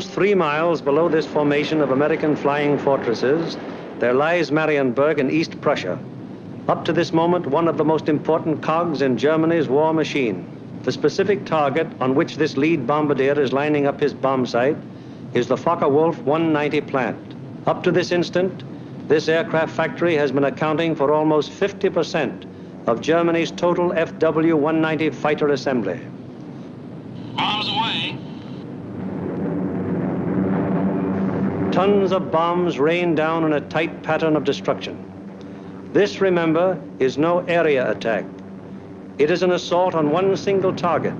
Almost 3 miles below this formation of American flying fortresses, there lies Marienburg in East Prussia. Up to this moment, one of the most important cogs in Germany's war machine. The specific target on which this lead bombardier is lining up his bomb sight is the Focke-Wulf 190 plant. Up to this instant, this aircraft factory has been accounting for almost 50% of Germany's total FW-190 fighter assembly. Bombs away. Tons of bombs rain down in a tight pattern of destruction. This, remember, is no area attack. It is an assault on one single target,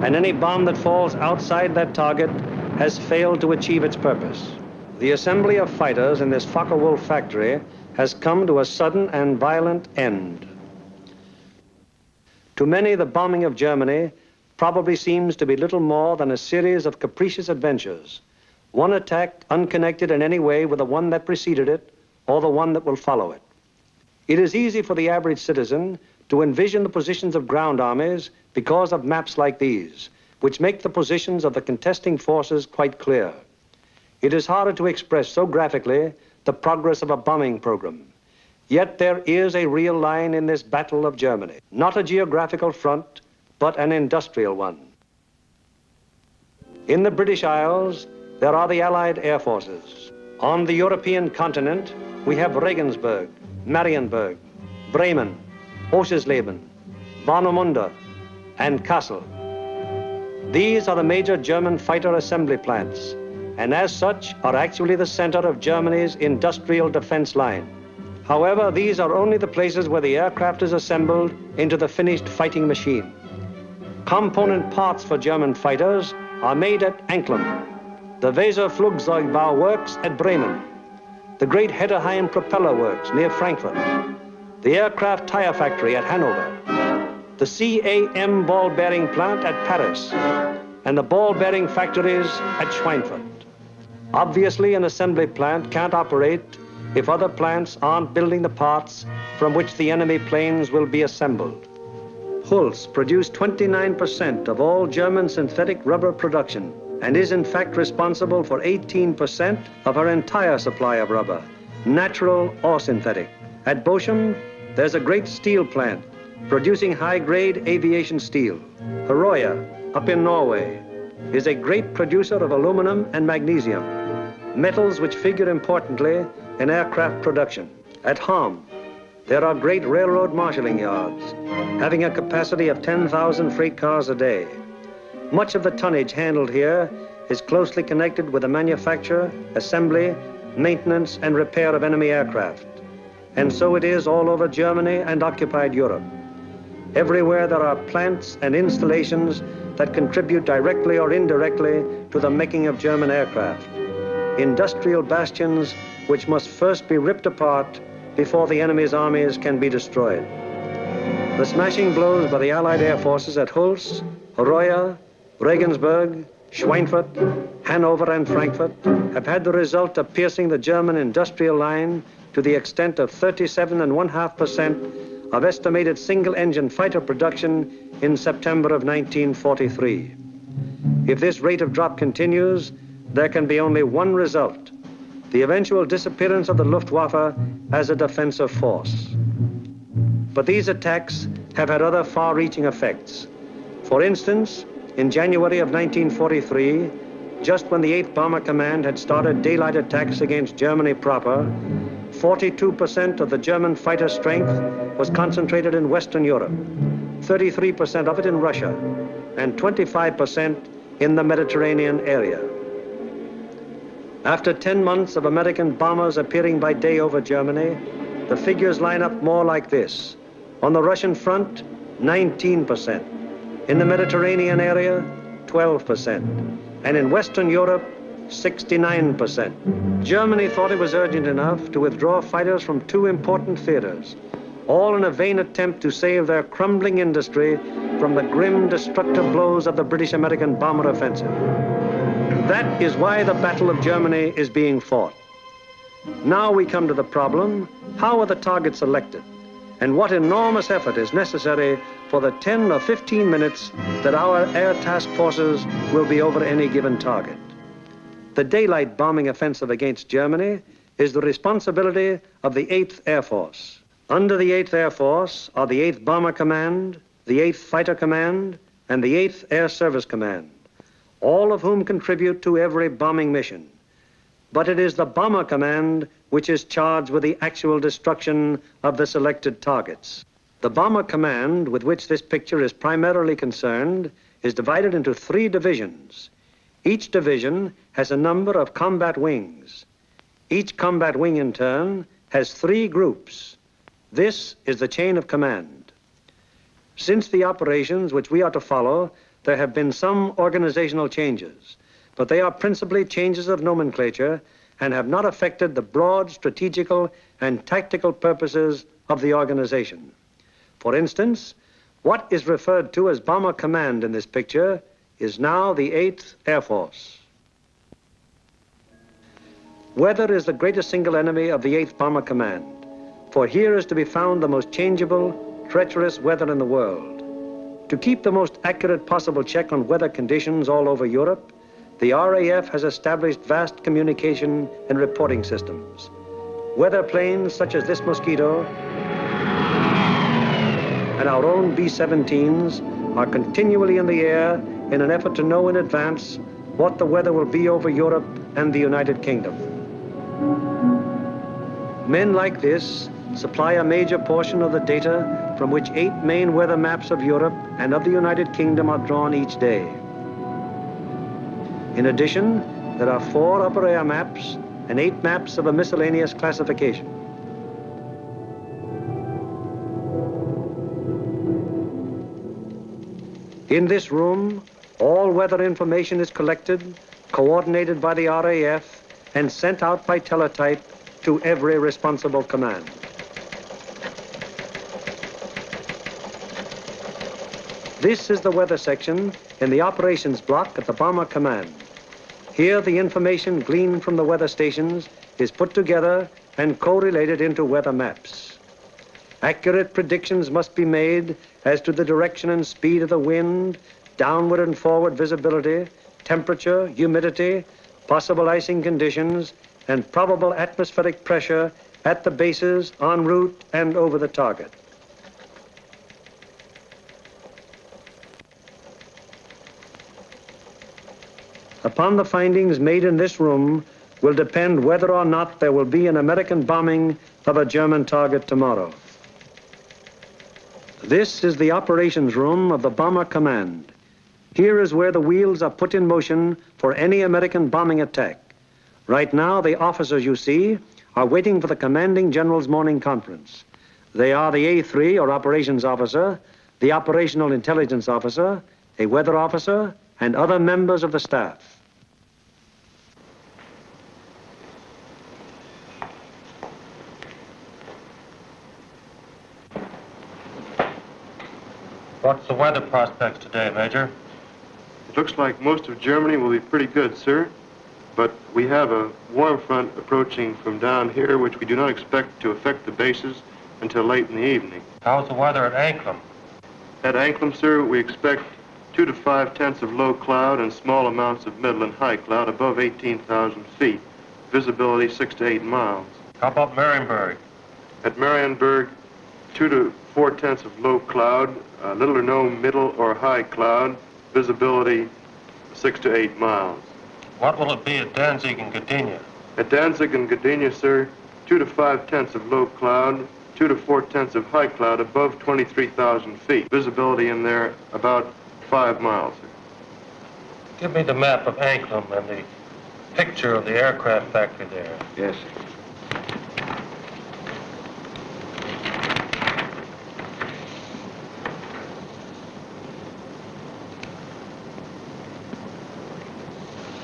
and any bomb that falls outside that target has failed to achieve its purpose. The assembly of fighters in this Focke-Wulf factory has come to a sudden and violent end. To many, the bombing of Germany probably seems to be little more than a series of capricious adventures, one attack unconnected in any way with the one that preceded it or the one that will follow it. It is easy for the average citizen to envision the positions of ground armies because of maps like these, which make the positions of the contesting forces quite clear. It is harder to express so graphically the progress of a bombing program. Yet there is a real line in this battle of Germany, not a geographical front, but an industrial one. In the British Isles, there are the Allied air forces. On the European continent, we have Regensburg, Marienburg, Bremen, Oschersleben, Warnemünde, and Kassel. These are the major German fighter assembly plants, and as such are actually the center of Germany's industrial defense line. However, these are only the places where the aircraft is assembled into the finished fighting machine. Component parts for German fighters are made at Anklam, the Weser Flugzeugbau Works at Bremen, the great Hedderheim Propeller Works near Frankfurt, the aircraft tire factory at Hanover, the CAM ball bearing plant at Paris, and the ball bearing factories at Schweinfurt. Obviously, an assembly plant can't operate if other plants aren't building the parts from which the enemy planes will be assembled. Hulst produced 29% of all German synthetic rubber production and is in fact responsible for 18% of her entire supply of rubber, natural or synthetic. At Bochum, there's a great steel plant producing high-grade aviation steel. Herøya, up in Norway, is a great producer of aluminum and magnesium, metals which figure importantly in aircraft production. At Ham, there are great railroad marshalling yards, having a capacity of 10,000 freight cars a day. Much of the tonnage handled here is closely connected with the manufacture, assembly, maintenance, and repair of enemy aircraft. And so it is all over Germany and occupied Europe. Everywhere there are plants and installations that contribute directly or indirectly to the making of German aircraft. Industrial bastions which must first be ripped apart before the enemy's armies can be destroyed. The smashing blows by the Allied air forces at Hulst, Herøya, Regensburg, Schweinfurt, Hanover, and Frankfurt have had the result of piercing the German industrial line to the extent of 37.5% of estimated single-engine fighter production in September of 1943. If this rate of drop continues, there can be only one result: the eventual disappearance of the Luftwaffe as a defensive force. But these attacks have had other far-reaching effects. For instance, in January of 1943, just when the 8th Bomber Command had started daylight attacks against Germany proper, 42% of the German fighter strength was concentrated in Western Europe, 33% of it in Russia, and 25% in the Mediterranean area. After 10 months of American bombers appearing by day over Germany, the figures line up more like this. On the Russian front, 19%. In the Mediterranean area, 12%. And in Western Europe, 69%. Germany thought it was urgent enough to withdraw fighters from 2 important theaters, all in a vain attempt to save their crumbling industry from the grim, destructive blows of the British-American bomber offensive. That is why the Battle of Germany is being fought. Now we come to the problem: how are the targets selected? And what enormous effort is necessary for the 10 or 15 minutes that our air task forces will be over any given target? The daylight bombing offensive against Germany is the responsibility of the 8th Air Force. Under the 8th Air Force are the 8th Bomber Command, the 8th Fighter Command, and the 8th Air Service Command, all of whom contribute to every bombing mission. But it is the Bomber Command which is charged with the actual destruction of the selected targets. The Bomber Command, with which this picture is primarily concerned, is divided into 3 divisions. Each division has a number of combat wings. Each combat wing, in turn, has 3 groups. This is the chain of command. Since the operations which we are to follow, there have been some organizational changes, but they are principally changes of nomenclature and have not affected the broad strategical and tactical purposes of the organization. For instance, what is referred to as Bomber Command in this picture is now the 8th Air Force. Weather is the greatest single enemy of the 8th Bomber Command, for here is to be found the most changeable, treacherous weather in the world. To keep the most accurate possible check on weather conditions all over Europe, the RAF has established vast communication and reporting systems. Weather planes such as this Mosquito and our own B-17s are continually in the air in an effort to know in advance what the weather will be over Europe and the United Kingdom. Men like this supply a major portion of the data from which 8 main weather maps of Europe and of the United Kingdom are drawn each day. In addition, there are 4 upper air maps and 8 maps of a miscellaneous classification. In this room, all weather information is collected, coordinated by the RAF, and sent out by teletype to every responsible command. This is the weather section in the operations block at the Bomber Command. Here, the information gleaned from the weather stations is put together and correlated into weather maps. Accurate predictions must be made as to the direction and speed of the wind, downward and forward visibility, temperature, humidity, possible icing conditions, and probable atmospheric pressure at the bases, en route, and over the target. Upon the findings made in this room will depend whether or not there will be an American bombing of a German target tomorrow. This is the operations room of the Bomber Command. Here is where the wheels are put in motion for any American bombing attack. Right now, the officers you see are waiting for the commanding general's morning conference. They are the A3, or operations officer, the operational intelligence officer, a weather officer, and other members of the staff. What's the weather prospects today, Major? It looks like most of Germany will be pretty good, sir. But we have a warm front approaching from down here, which we do not expect to affect the bases until late in the evening. How's the weather at Anklam? At Anklam, sir, we expect 2 to 5 tenths of low cloud and small amounts of middle and high cloud above 18,000 feet. Visibility 6 to 8 miles. How about Marienburg? At Marienburg, 2 to 4 tenths of low cloud, little or no middle or high cloud, visibility 6 to 8 miles. What will it be at Danzig and Gdynia? At Danzig and Gdynia, sir, 2 to 5 tenths of low cloud, 2 to 4 tenths of high cloud above 23,000 feet. Visibility in there about 5 miles, sir. Give me the map of Anklam and the picture of the aircraft factory there. Yes, sir.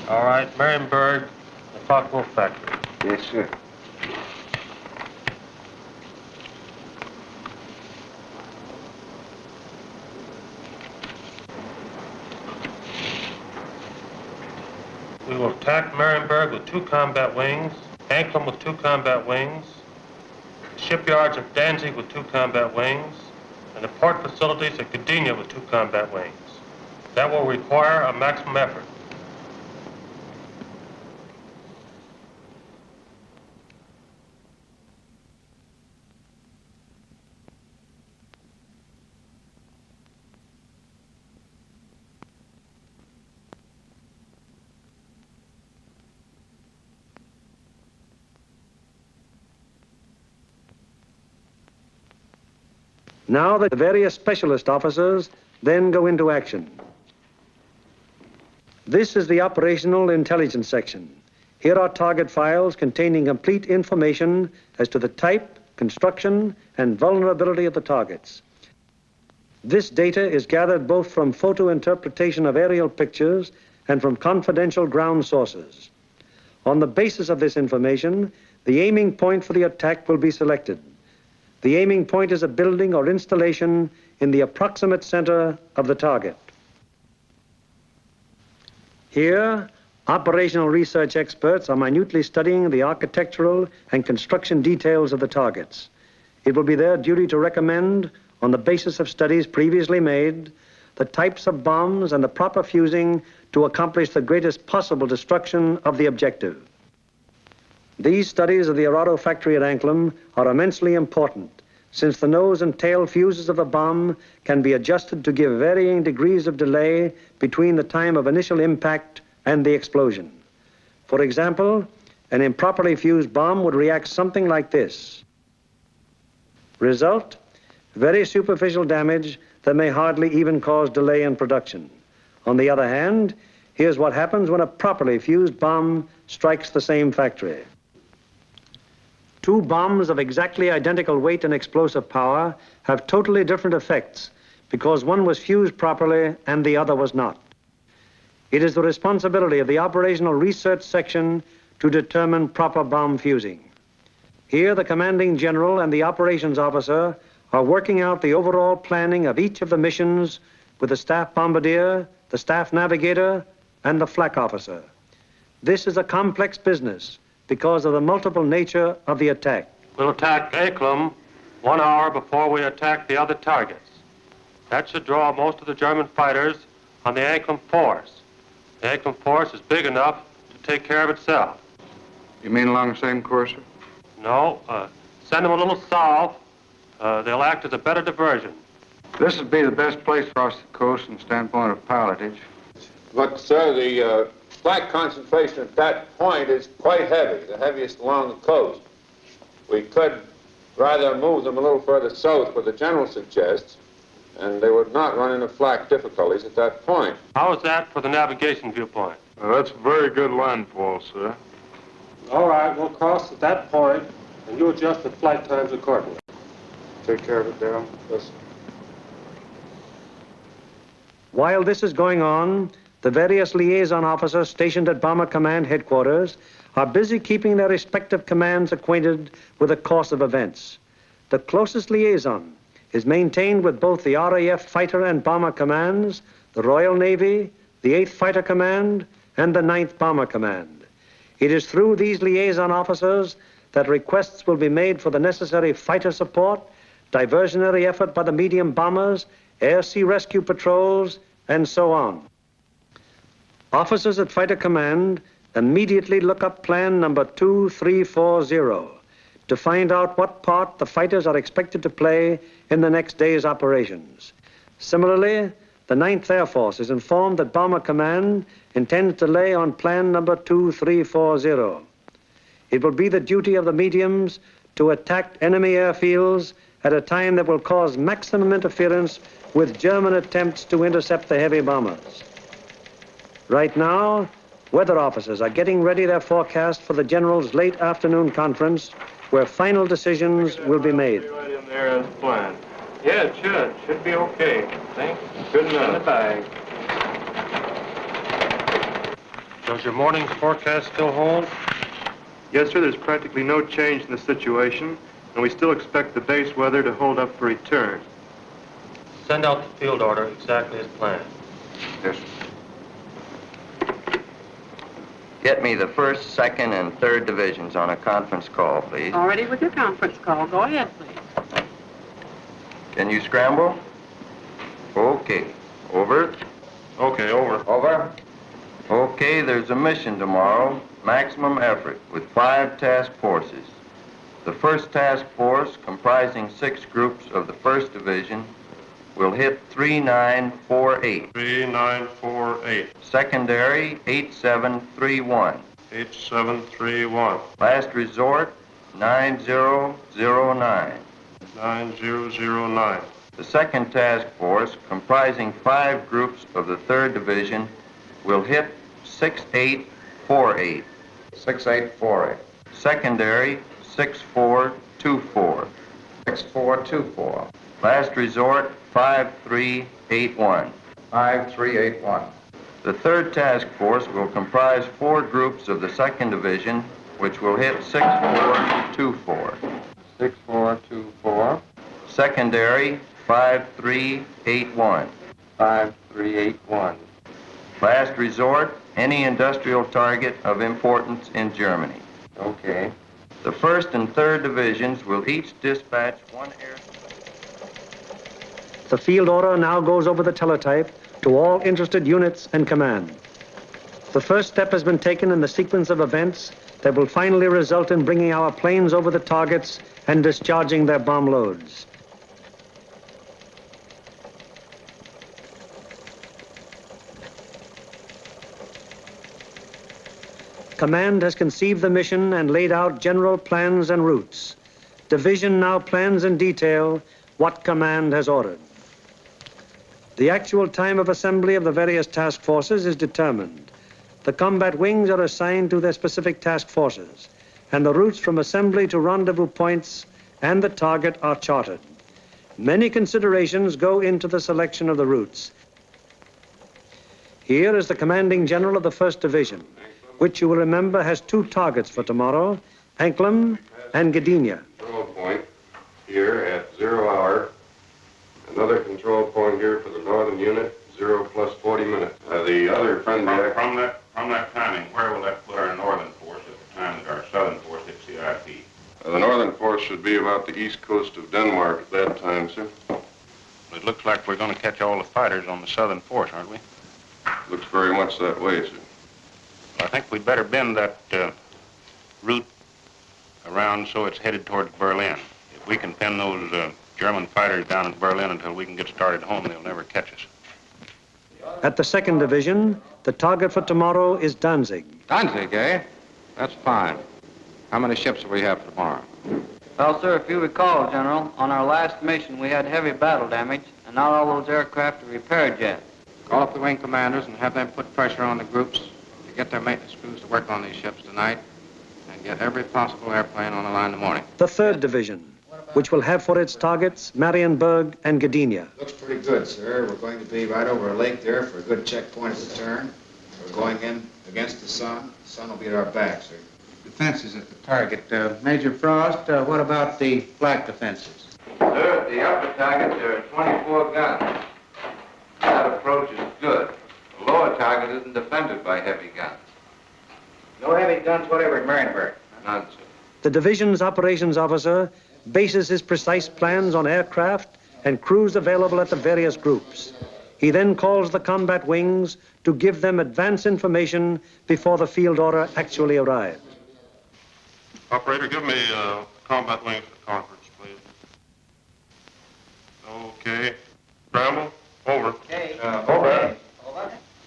All right, Marienburg, the Focke-Wulf factory. Yes, sir. We will attack Marienburg with 2 combat wings, Anklam with 2 combat wings, the shipyards of Danzig with 2 combat wings, and the port facilities at Gdynia with 2 combat wings. That will require a maximum effort. Now the various specialist officers then go into action. This is the operational intelligence section. Here are target files containing complete information as to the type, construction, and vulnerability of the targets. This data is gathered both from photo interpretation of aerial pictures and from confidential ground sources. On the basis of this information, the aiming point for the attack will be selected. The aiming point is a building or installation in the approximate center of the target. Here, operational research experts are minutely studying the architectural and construction details of the targets. It will be their duty to recommend, on the basis of studies previously made, the types of bombs and the proper fusing to accomplish the greatest possible destruction of the objective. These studies of the Arado factory at Anklam are immensely important, since the nose and tail fuses of the bomb can be adjusted to give varying degrees of delay between the time of initial impact and the explosion. For example, an improperly fused bomb would react something like this. Result: very superficial damage that may hardly even cause delay in production. On the other hand, here's what happens when a properly fused bomb strikes the same factory. Two bombs of exactly identical weight and explosive power have totally different effects because one was fused properly and the other was not. It is the responsibility of the operational research section to determine proper bomb fusing. Here, the commanding general and the operations officer are working out the overall planning of each of the missions with the staff bombardier, the staff navigator, and the flak officer. This is a complex business because of the multiple nature of the attack. We'll attack Anklam 1 hour before we attack the other targets. That should draw most of the German fighters on the Anklam force. The Anklam force is big enough to take care of itself. You mean along the same course, sir? No, send them a little south. They'll act as a better diversion. This would be the best place across the coast from the standpoint of pilotage. But, sir, the flak concentration at that point is quite heavy, the heaviest along the coast. We could rather move them a little further south, what the general suggests, and they would not run into flak difficulties at that point. How is that for the navigation viewpoint? That's a very good landfall, sir. All right, we'll cross at that point, and you adjust the flight times accordingly. Take care of it, Darrell. Yes. While this is going on, the various liaison officers stationed at Bomber Command headquarters are busy keeping their respective commands acquainted with the course of events. The closest liaison is maintained with both the RAF Fighter and Bomber Commands, the Royal Navy, the 8th Fighter Command, and the 9th Bomber Command. It is through these liaison officers that requests will be made for the necessary fighter support, diversionary effort by the medium bombers, air-sea rescue patrols, and so on. Officers at Fighter Command immediately look up plan number 2340 to find out what part the fighters are expected to play in the next day's operations. Similarly, the 9th Air Force is informed that Bomber Command intends to lay on plan number 2340. It will be the duty of the mediums to attack enemy airfields at a time that will cause maximum interference with German attempts to intercept the heavy bombers. Right now, weather officers are getting ready their forecast for the general's late afternoon conference, where final decisions will be made. Right in there as planned. Yeah, it should. Should be okay. Thanks. Good enough. In the bag. Does your morning's forecast still hold? Yes, sir, there's practically no change in the situation, and we still expect the base weather to hold up for return. Send out the field order exactly as planned. Yes, sir. Get me the 1st, 2nd, and 3rd divisions on a conference call, please. Already with your conference call. Go ahead, please. Can you scramble? Okay. Over. Okay, over. Over. Okay, there's a mission tomorrow. Maximum effort with 5 task forces. The 1st task force, comprising 6 groups of the 1st Division, will hit 3948. 3948. Secondary, 8731. 8731. Last resort, 9009. 9009. The second task force, comprising 5 groups of the 3rd Division, will hit 6848. 6848. Secondary, 6424. 6424. Last resort, 5381. 5381. The 3rd task force will comprise 4 groups of the 2nd Division, which will hit 6424. 6424. Secondary, 5381. 5381. Last resort, any industrial target of importance in Germany. Okay. The 1st and 3rd Divisions will each dispatch 1 air... The field order now goes over the teletype to all interested units and command. The first step has been taken in the sequence of events that will finally result in bringing our planes over the targets and discharging their bomb loads. Command has conceived the mission and laid out general plans and routes. Division now plans in detail what command has ordered. The actual time of assembly of the various task forces is determined. The combat wings are assigned to their specific task forces, and the routes from assembly to rendezvous points and the target are charted. Many considerations go into the selection of the routes. Here is the commanding general of the 1st Division, which you will remember has 2 targets for tomorrow, Anklam and Gdynia. Control point here at 0 hour. Another control point here for the northern unit, 0 plus 40 minutes. The other friendly... From that timing, where will that put our northern force at the time that our southern force hits the IP? The northern force should be about the east coast of Denmark at that time, sir. It looks like we're going to catch all the fighters on the southern force, aren't we? Looks very much that way, sir. I think we'd better bend that route around so it's headed towards Berlin. If we can pin those German fighters down in Berlin until we can get started home, they'll never catch us. At the 2nd Division, the target for tomorrow is Danzig. Danzig, eh? That's fine. How many ships do we have for tomorrow? Well, sir, if you recall, General, on our last mission we had heavy battle damage, and not all those aircraft are repaired yet. Call up the wing commanders and have them put pressure on the groups to get their maintenance crews to work on these ships tonight and get every possible airplane on the line in the morning. The 3rd Division, which will have for its targets Marienburg and Gdynia. Looks pretty good, sir. We're going to be right over a lake there for a good checkpoint at the turn. We're going in against the sun. The sun will be at our back, sir. Defenses at the target. Major Frost, what about the flak defenses? Sir, at the upper target, there are 24 guns. That approach is good. The lower target isn't defended by heavy guns. No heavy guns whatever at Marienburg. None, sir. The division's operations officer bases his precise plans on aircraft and crews available at the various groups. He then calls the combat wings to give them advance information before the field order actually arrives. Operator, give me combat wings for conference, please. Okay. Scramble, over. Okay. Over.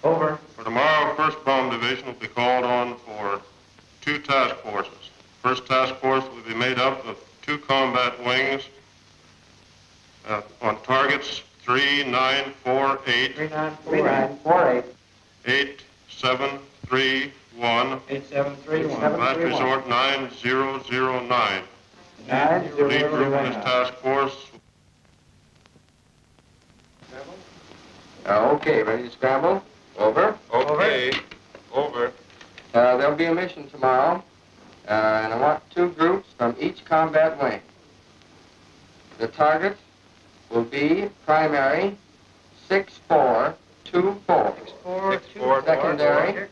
Over. For tomorrow, 1st Bomb Division will be called on for 2 task forces. First task force will be made up of 2 combat wings on targets 3948, 3948. 8731, 8731. last resort 9009. Lead group in this task force. Okay, ready to scramble? Over. Okay. Over. There'll be a mission tomorrow, and I want 2 groups from each combat wing. The target will be primary 6424. 6424. Secondary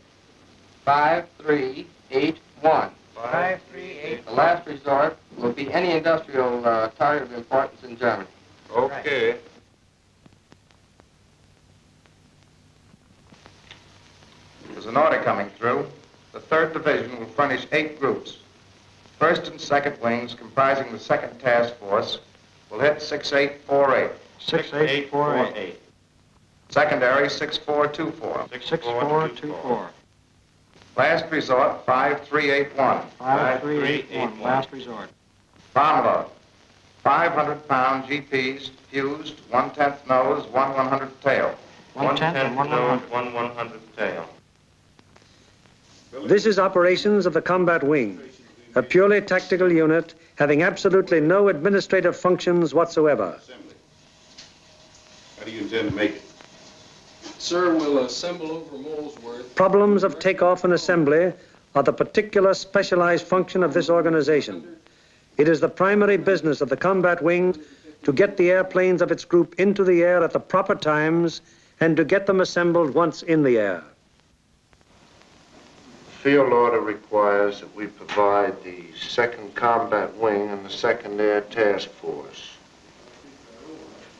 5381. 5381. The last resort will be any industrial target of importance in Germany. Okay. There's an order coming through. The 3rd Division will furnish 8 groups. 1st and 2nd wings, comprising the 2nd Task Force, will hit 6848. 6848. Secondary 6424. 6424. Last resort 5381. 5381. Last resort. Bomb load 500-pound GPs fused, 1/10 nose, 1/100th tail. 1/10 and 1/100th tail. This is operations of the combat wing, a purely tactical unit having absolutely no administrative functions whatsoever. How do you intend to make it? Sir, we'll assemble over Molesworth. Problems of takeoff and assembly are the particular specialized function of this organization. It is the primary business of the combat wing to get the airplanes of its group into the air at the proper times and to get them assembled once in the air. The field order requires that we provide the 2nd Combat Wing and the 2nd Air Task Force.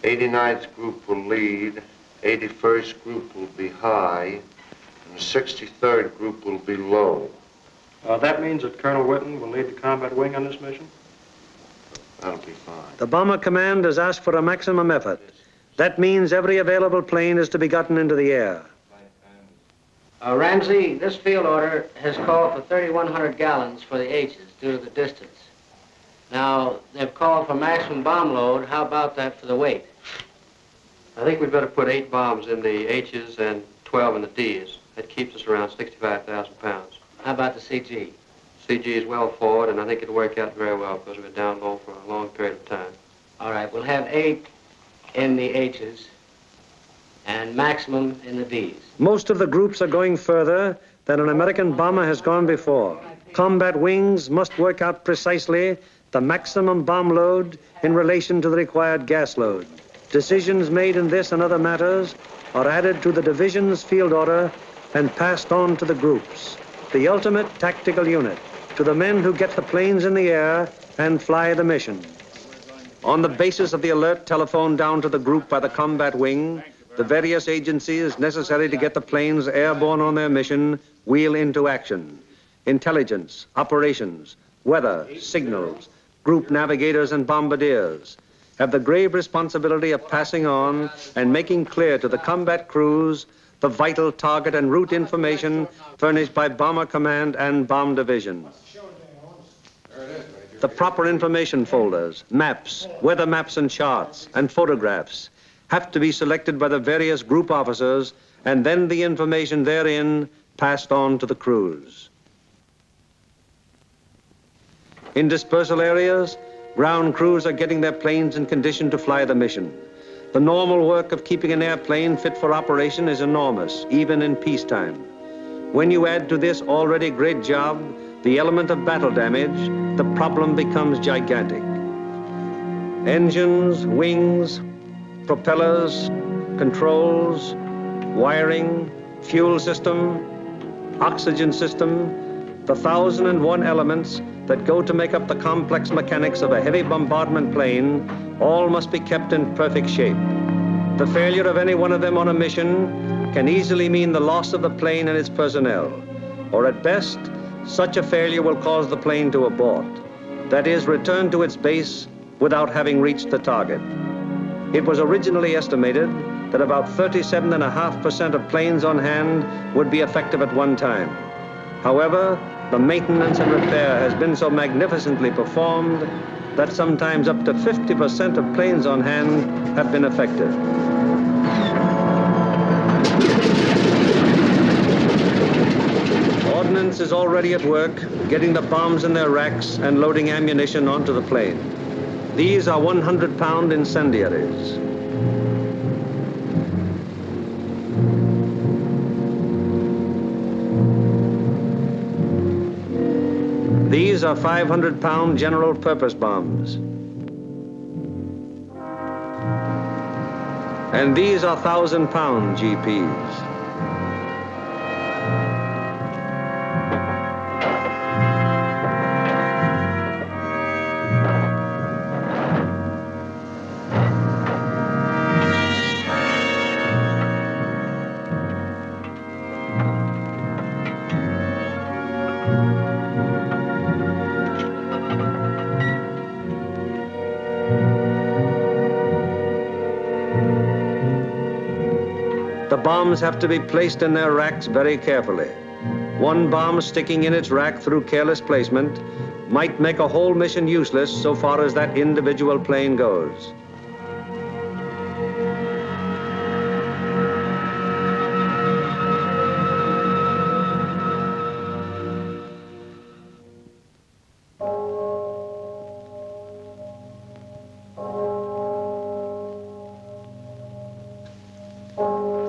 89th Group will lead, 81st Group will be high, and the 63rd Group will be low. That means that Colonel Whitten will lead the combat wing on this mission? That'll be fine. The Bomber Command has asked for a maximum effort. That means every available plane is to be gotten into the air. Ramsey, this field order has called for 3,100 gallons for the H's due to the distance. Now, they've called for maximum bomb load. How about that for the weight? I think we'd better put 8 bombs in the H's and 12 in the D's. That keeps us around 65,000 pounds. How about the CG? CG is well forward, and I think it'll work out very well because we're down low for a long period of time. All right, we'll have 8 in the H's and maximum in the D's. Most of the groups are going further than an American bomber has gone before. Combat wings must work out precisely the maximum bomb load in relation to the required gas load. Decisions made in this and other matters are added to the division's field order and passed on to the groups, the ultimate tactical unit, to the men who get the planes in the air and fly the mission. On the basis of the alert telephoned down to the group by the combat wing, the various agencies necessary to get the planes airborne on their mission wheel into action. Intelligence, operations, weather, signals, group navigators and bombardiers have the grave responsibility of passing on and making clear to the combat crews the vital target and route information furnished by Bomber Command and Bomb Division. The proper information folders, maps, weather maps and charts, and photographs have to be selected by the various group officers, and then the information therein passed on to the crews. In dispersal areas, ground crews are getting their planes in condition to fly the mission. The normal work of keeping an airplane fit for operation is enormous, even in peacetime. When you add to this already great job the element of battle damage, the problem becomes gigantic. Engines, wings, propellers, controls, wiring, fuel system, oxygen system, the 1,001 elements that go to make up the complex mechanics of a heavy bombardment plane all must be kept in perfect shape. The failure of any one of them on a mission can easily mean the loss of the plane and its personnel, or at best, such a failure will cause the plane to abort. That is, return to its base without having reached the target. It was originally estimated that about 37.5% of planes on hand would be effective at one time. However, the maintenance and repair has been so magnificently performed that sometimes up to 50% of planes on hand have been effective. Ordnance is already at work, getting the bombs in their racks and loading ammunition onto the plane. These are 100-pound incendiaries. These are 500-pound general-purpose bombs. And these are 1,000-pound GPs. The bombs have to be placed in their racks very carefully. One bomb sticking in its rack through careless placement might make a whole mission useless so far as that individual plane goes.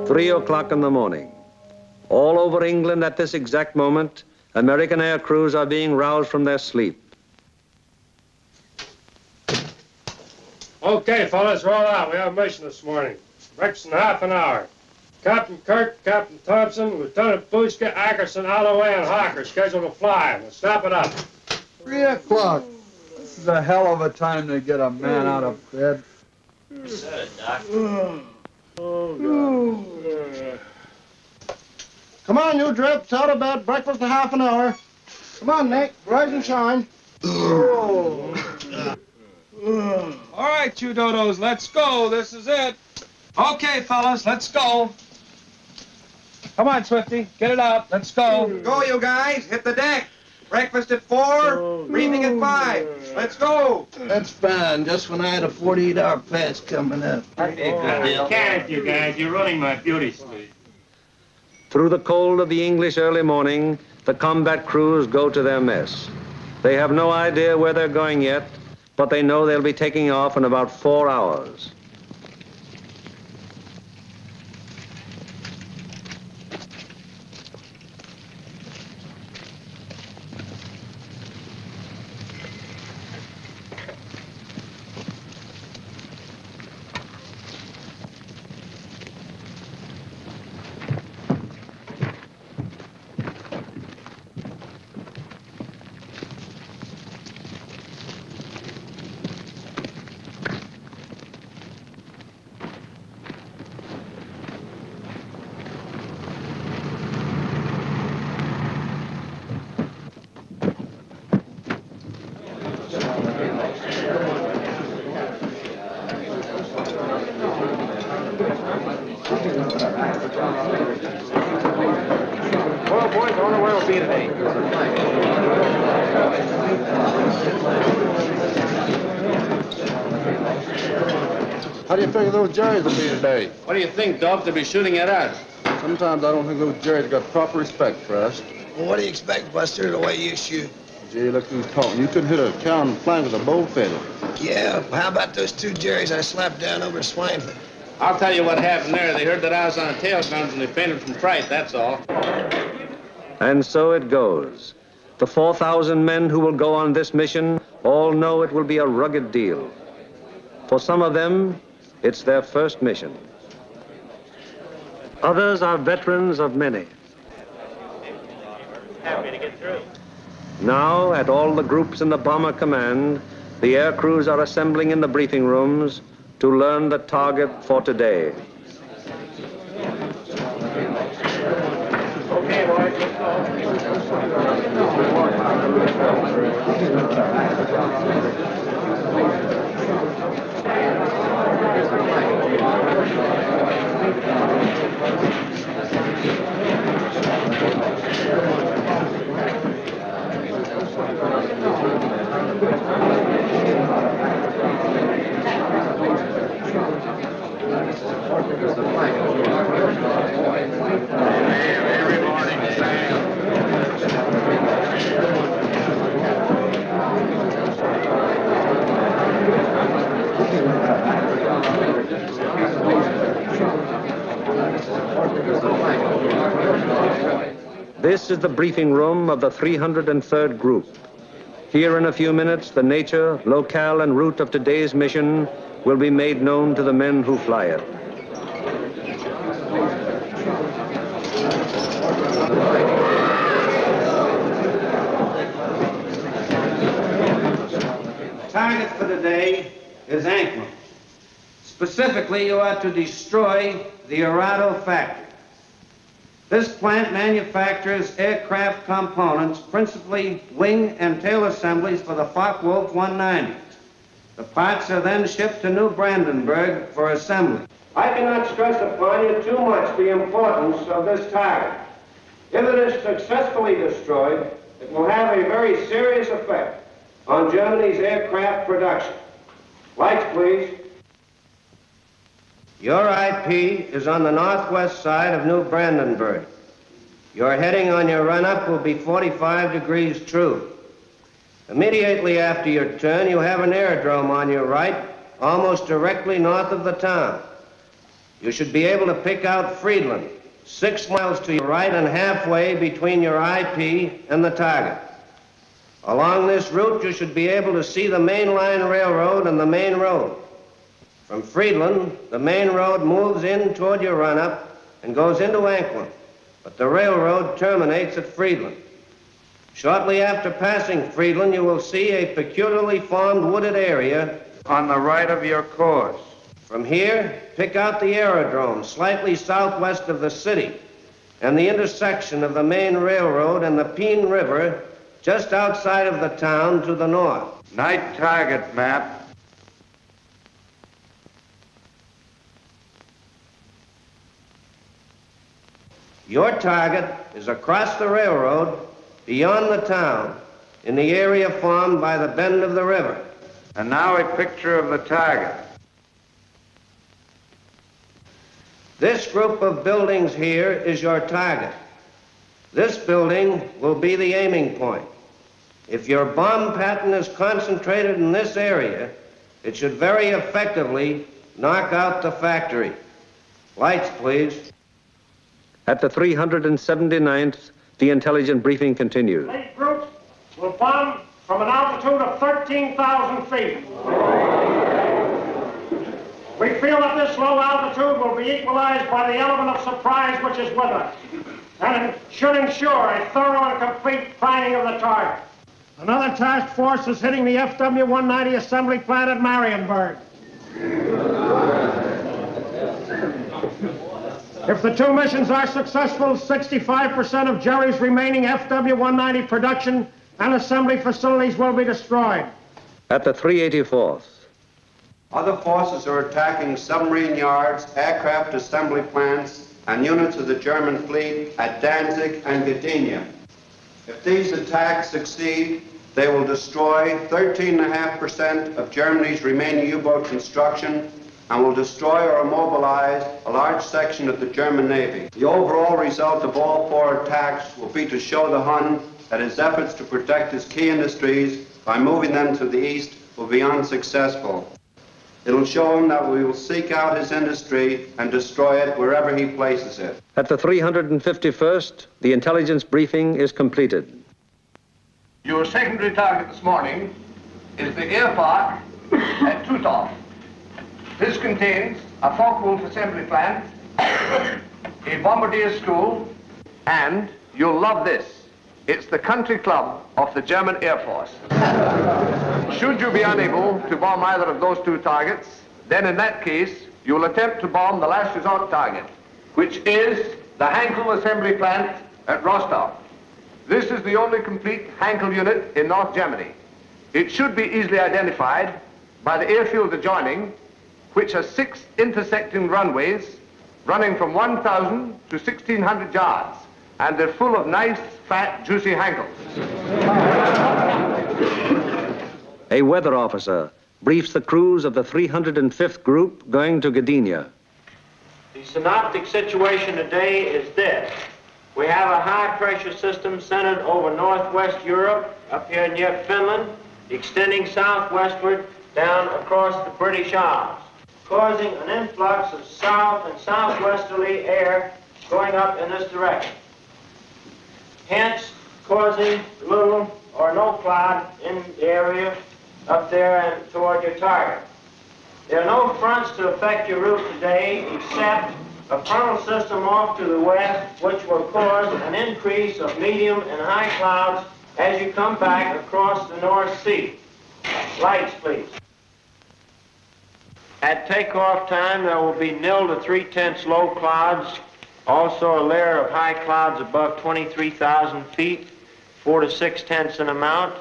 Three o'clock in the morning. All over England at this exact moment, American air crews are being roused from their sleep. Okay, fellas, roll out. We have a mission this morning. Breakfast in half an hour. Captain Kirk, Captain Thompson, Lieutenant Bushka, Ackerson, Alloway, and Hawker scheduled to fly. Let's snap it up. 3 o'clock. This is a hell of a time to get a man out of bed. Said it, Doc. Come on, you drips, out of bed, breakfast in half an hour. Come on, Nick, rise and shine. All right, you dodos, let's go. This is it. Okay, fellas, let's go. Come on, Swifty, get it out. Let's go. Go, you guys. Hit the deck. Breakfast at 4, briefing at 5. Let's go. That's fine, just when I had a 48-hour pass coming up. That'd be a good deal. Can't you guys? You're running my beauty sleep. Through the cold of the English early morning, the combat crews go to their mess. They have no idea where they're going yet, but they know they'll be taking off in about 4 hours. Well, boys, I wonder where we'll be today. How do you figure those Jerrys will be today? What do you think, Dove? They'll be shooting at us. Sometimes I don't think those Jerrys got proper respect for us. Well, what do you expect, Buster, the way you shoot? Gee, look who's talking. You couldn't hit a cow in the flank with a bow feather. Yeah, well, how about those 2 Jerrys I slapped down over Swineford? I'll tell you what happened there. They heard that I was on tail guns and they fainted from fright, that's all. And so it goes. The 4,000 men who will go on this mission all know it will be a rugged deal. For some of them, it's their first mission. Others are veterans of many. Happy to get through. Now, at all the groups in the Bomber Command, the air crews are assembling in the briefing rooms to learn the target for today. Okay, boys, let's This is the briefing room of the 303rd Group. Here in a few minutes, the nature, locale, and route of today's mission will be made known to the men who fly it. Target for today is Anklam. Specifically, you are to destroy the Arado factory. This plant manufactures aircraft components, principally wing and tail assemblies for the Focke-Wulf 190. The parts are then shipped to New Brandenburg for assembly. I cannot stress upon you too much the importance of this target. If it is successfully destroyed, it will have a very serious effect on Germany's aircraft production. Lights, please. Your IP is on the northwest side of New Brandenburg. Your heading on your run-up will be 45 degrees true. Immediately after your turn, you have an aerodrome on your right, almost directly north of the town. You should be able to pick out Friedland, 6 miles to your right and halfway between your IP and the target. Along this route, you should be able to see the main line railroad and the main road. From Friedland, the main road moves in toward your run-up and goes into Anklin, but the railroad terminates at Friedland. Shortly after passing Friedland, you will see a peculiarly formed wooded area on the right of your course. From here, pick out the aerodrome slightly southwest of the city and the intersection of the main railroad and the Peene River just outside of the town to the north. Night target map. Your target is across the railroad, beyond the town, in the area formed by the bend of the river. And now a picture of the target. This group of buildings here is your target. This building will be the aiming point. If your bomb pattern is concentrated in this area, it should very effectively knock out the factory. Lights, please. At the 379th, the intelligence briefing continues. Eight groups will bomb from an altitude of 13,000 feet. We feel that this low altitude will be equalized by the element of surprise which is with us, and it should ensure a thorough and complete priming of the target. Another task force is hitting the FW-190 assembly plant at Marienburg. If the two missions are successful, 65% of Jerry's remaining FW-190 production and assembly facilities will be destroyed. At the 384th. Other forces are attacking submarine yards, aircraft assembly plants, and units of the German fleet at Danzig and Gdynia. If these attacks succeed, they will destroy 13.5% of Germany's remaining U-boat construction and will destroy or immobilize a large section of the German Navy. The overall result of all 4 attacks will be to show the Hun that his efforts to protect his key industries by moving them to the east will be unsuccessful. It'll show him that we will seek out his industry and destroy it wherever he places it. At the 351st, the intelligence briefing is completed. Your secondary target this morning is the air park at Tutov. This contains a Focke-Wulf assembly plant, a bombardier school, and you'll love this. It's the country club of the German Air Force. Should you be unable to bomb either of those 2 targets, then in that case, you will attempt to bomb the last resort target, which is the Hankel assembly plant at Rostov. This is the only complete Hankel unit in North Germany. It should be easily identified by the airfield adjoining, which has 6 intersecting runways running from 1,000 to 1,600 yards, and they're full of nice, fat, juicy Hankels. A weather officer briefs the crews of the 305th group going to Gdynia. The synoptic situation today is this. We have a high-pressure system centered over northwest Europe, up here near Finland, extending southwestward down across the British Isles, causing an influx of south and southwesterly air going up in this direction, hence causing little or no cloud in the area up there and toward your target. There are no fronts to affect your route today except a frontal system off to the west, which will cause an increase of medium and high clouds as you come back across the North Sea. Lights, please. At takeoff time, there will be 0 to 3/10 low clouds, also a layer of high clouds above 23,000 feet, 4 to 6/10 in amount.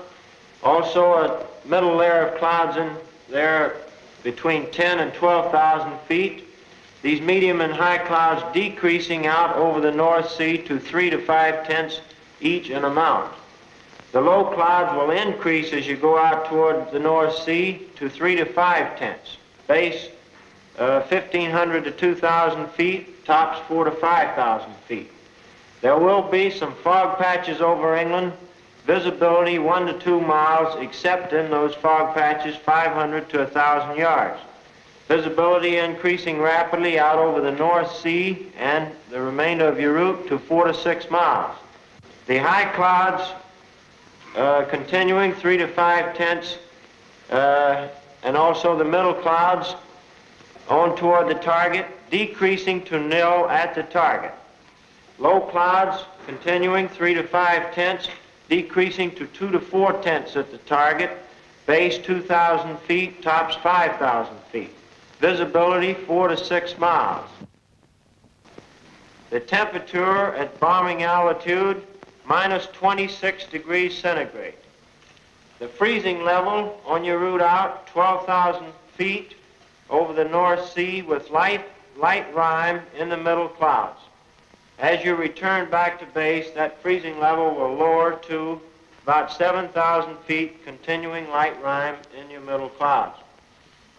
Also a middle layer of clouds in there between 10 and 12,000 feet. These medium and high clouds decreasing out over the North Sea to 3 to 5/10 each in amount. The low clouds will increase as you go out toward the North Sea to 3 to 5 tenths. Base 1,500 to 2,000 feet, tops 4 to 5,000 feet. There will be some fog patches over England, visibility 1 to 2 miles, except in those fog patches 500 to 1,000 yards. Visibility increasing rapidly out over the North Sea and the remainder of your route to 4 to 6 miles. The high clouds continuing 3 to 5 tenths, and also the middle clouds on toward the target, decreasing to nil at the target. Low clouds continuing 3 to 5 tenths, decreasing to 2 to 4 tenths at the target, base 2,000 feet, tops 5,000 feet. Visibility 4 to 6 miles. The temperature at bombing altitude, minus 26 degrees centigrade. The freezing level on your route out, 12,000 feet over the North Sea with light rime in the middle clouds. As you return back to base, that freezing level will lower to about 7,000 feet, continuing light rime in your middle clouds.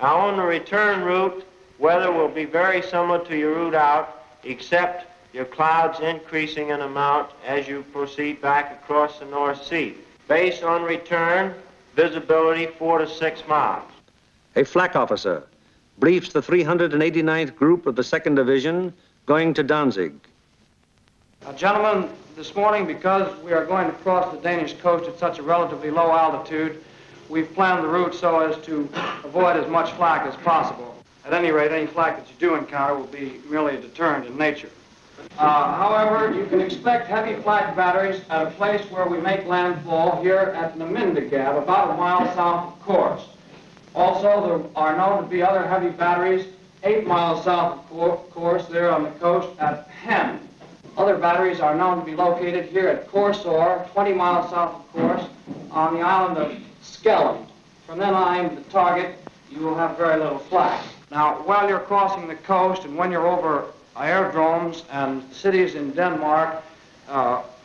Now, on the return route, weather will be very similar to your route out, except your clouds increasing in amount as you proceed back across the North Sea. Base on return, visibility 4 to 6 miles. A flak officer briefs the 389th Group of the 2nd Division going to Danzig. Gentlemen, this morning, because we are going to cross the Danish coast at such a relatively low altitude, we've planned the route so as to avoid as much flak as possible. At any rate, any flak that you do encounter will be merely a deterrent in nature. However, you can expect heavy flak batteries at a place where we make landfall here at Namindagab, about a mile south of Kursk. Also, there are known to be other heavy batteries 8 miles south of Kursk, there on the coast at Hem. Other batteries are known to be located here at Korsor, 20 miles south of Kursk, on the island of Skellum. From then on to the target, you will have very little flak. Now, while you're crossing the coast and when you're over aerodromes and cities in Denmark,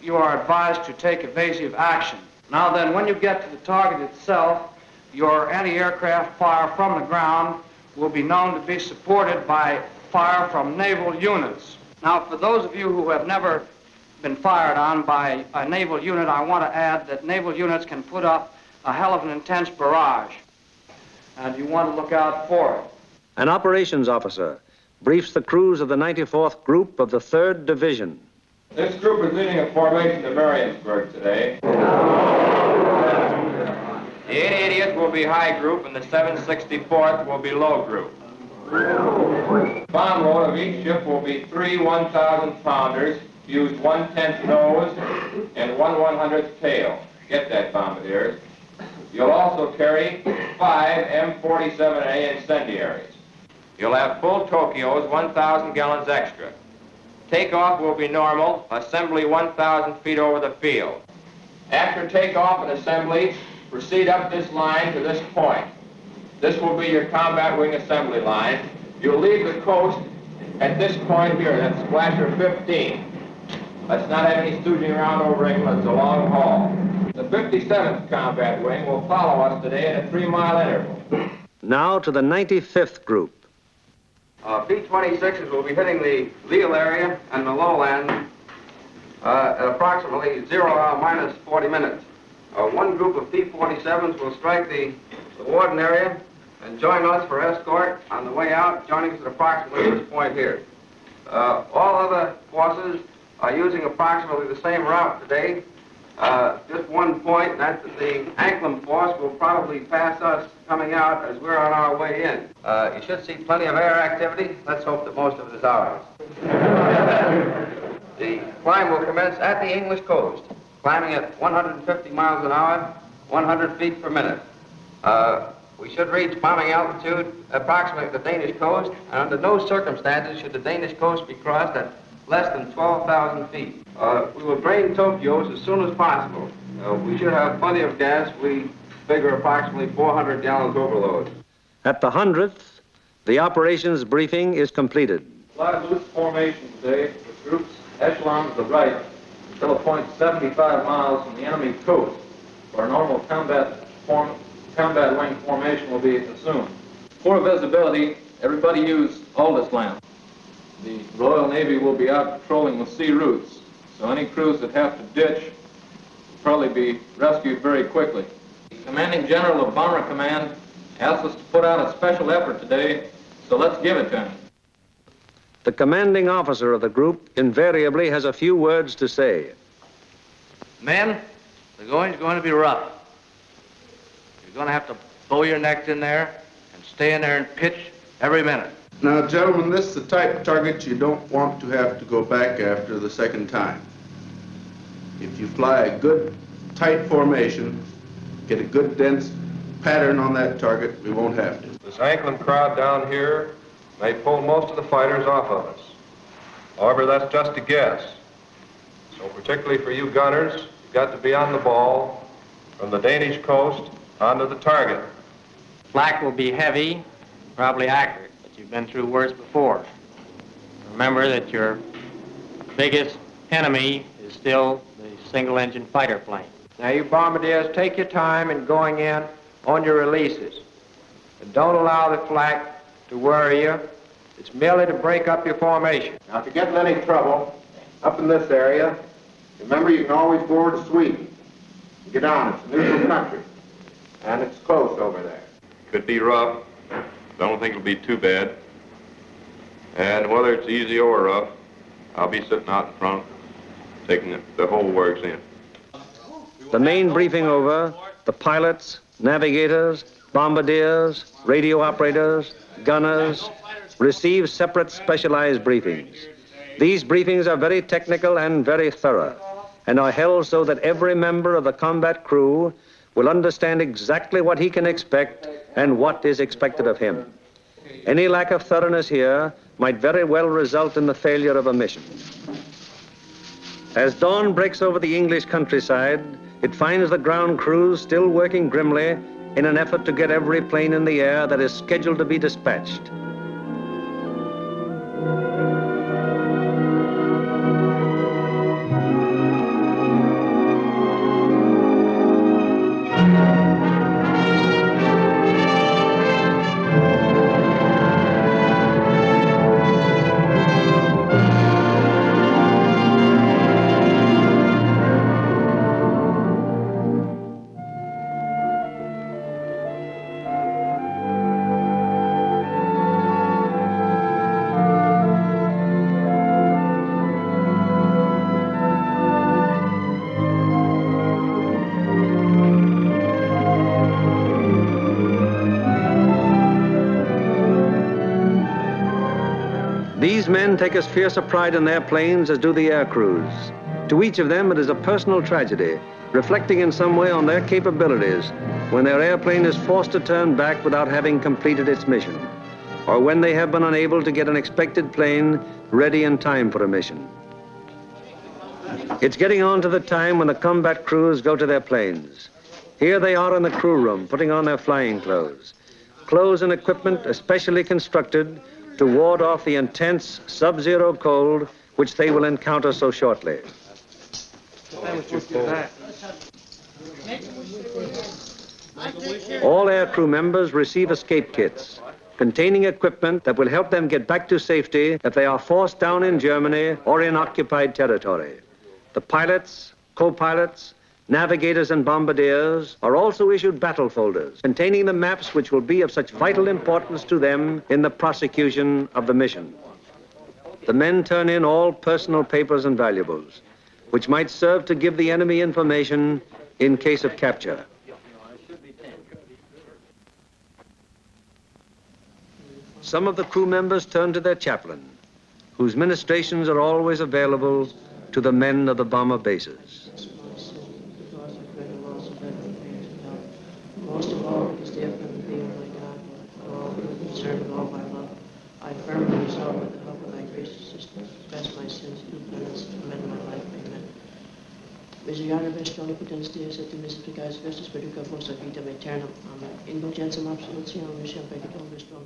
you are advised to take evasive action. Now then, when you get to the target itself, your anti-aircraft fire from the ground will be known to be supported by fire from naval units. Now, for those of you who have never been fired on by a naval unit, I want to add that naval units can put up a hell of an intense barrage, and you want to look out for it. An operations officer briefs the crews of the 94th Group of the 3rd Division. This group is leading a formation to Mariensburg today. The 880th will be high group and the 764th will be low group. Bomb load of each ship will be 3 1,000-pounders, use 1/10 nose and 1/100th tail. Get that, bombardiers. You'll also carry 5 M47A incendiaries. You'll have full Tokyos, 1,000 gallons extra. Takeoff will be normal, assembly 1,000 feet over the field. After takeoff and assembly, proceed up this line to this point. This will be your combat wing assembly line. You'll leave the coast at this point here, that's splasher 15. Let's not have any stooging around over England, it's a long haul. The 57th Combat Wing will follow us today at a 3-mile interval. Now to the 95th Group. B-26s will be hitting the Lille area and the lowland at approximately 0 hour minus 40 minutes. One group of P-47s will strike the Warden area and join us for escort on the way out, joining us at approximately this point here. All other forces are using approximately the same route today. Just one point, that's that the Anklam force will probably pass us coming out as we're on our way in. You should see plenty of air activity. Let's hope that most of it is ours. The climb will commence at the English coast, climbing at 150 miles an hour, 100 feet per minute. We should reach bombing altitude approximately at the Danish coast, and under no circumstances should the Danish coast be crossed at less than 12,000 feet. We will drain Tokyos as soon as possible. We should have plenty of gas. We figure approximately 400 gallons overload. At the 100th, the operations briefing is completed. Fly loose formation today with groups echelon to the right until a point 75 miles from the enemy coast. for a normal combat wing formation will be assumed. For visibility, everybody use Aldous lamps. The Royal Navy will be out patrolling the sea routes, so any crews that have to ditch will probably be rescued very quickly. The Commanding General of Bomber Command asked us to put out a special effort today, so let's give it to him. The commanding officer of the group invariably has a few words to say. Men, the going's going to be rough. You're going to have to bow your necks in there and stay in there and pitch every minute. Now, gentlemen, this is the type of target you don't want to have to go back after the second time. If you fly a good, tight formation, get a good, dense pattern on that target, we won't have to. This Anklin crowd down here may pull most of the fighters off of us. However, that's just a guess. So particularly for you gunners, you've got to be on the ball from the Danish coast onto the target. Flak will be heavy, probably accurate, but you've been through worse before. Remember that your biggest enemy is still the single-engine fighter plane. Now, you bombardiers, take your time in going in on your releases. And don't allow the flak to worry you. It's merely to break up your formation. Now, if you get in any trouble up in this area, remember you can always board a sweep. Get on, it's a neutral country. And it's close over there. Could be rough. Don't think it'll be too bad. And whether it's easy or rough, I'll be sitting out in front, taking the whole works in. The main briefing over, the pilots, navigators, bombardiers, radio operators, gunners receive separate specialized briefings. These briefings are very technical and very thorough, and are held so that every member of the combat crew will understand exactly what he can expect and what is expected of him. Any lack of thoroughness here might very well result in the failure of a mission. As dawn breaks over the English countryside, it finds the ground crews still working grimly in an effort to get every plane in the air that is scheduled to be dispatched. These men take as fierce a pride in their planes as do the air crews. To each of them, it is a personal tragedy, reflecting in some way on their capabilities when their airplane is forced to turn back without having completed its mission, or when they have been unable to get an expected plane ready in time for a mission. It's getting on to the time when the combat crews go to their planes. Here they are in the crew room, putting on their flying clothes. Clothes and equipment especially constructed to ward off the intense sub-zero cold which they will encounter so shortly. All air crew members receive escape kits containing equipment that will help them get back to safety if they are forced down in Germany or in occupied territory. The pilots, co-pilots, navigators and bombardiers are also issued battle folders containing the maps which will be of such vital importance to them in the prosecution of the mission. The men turn in all personal papers and valuables, which might serve to give the enemy information in case of capture. Some of the crew members turn to their chaplain, whose ministrations are always available to the men of the bomber bases. Most of all, because they have been being my God, all concerned with all my love. I firmly resolve with the help of thy gracious assistance, confess my sins, do penance, amend my life. Amen. Misericorde bestone potens Deus et mystificais Christus perduca posta vitam aeternam. Amen. Indulgentiam absolutionem mission peccatum restrum.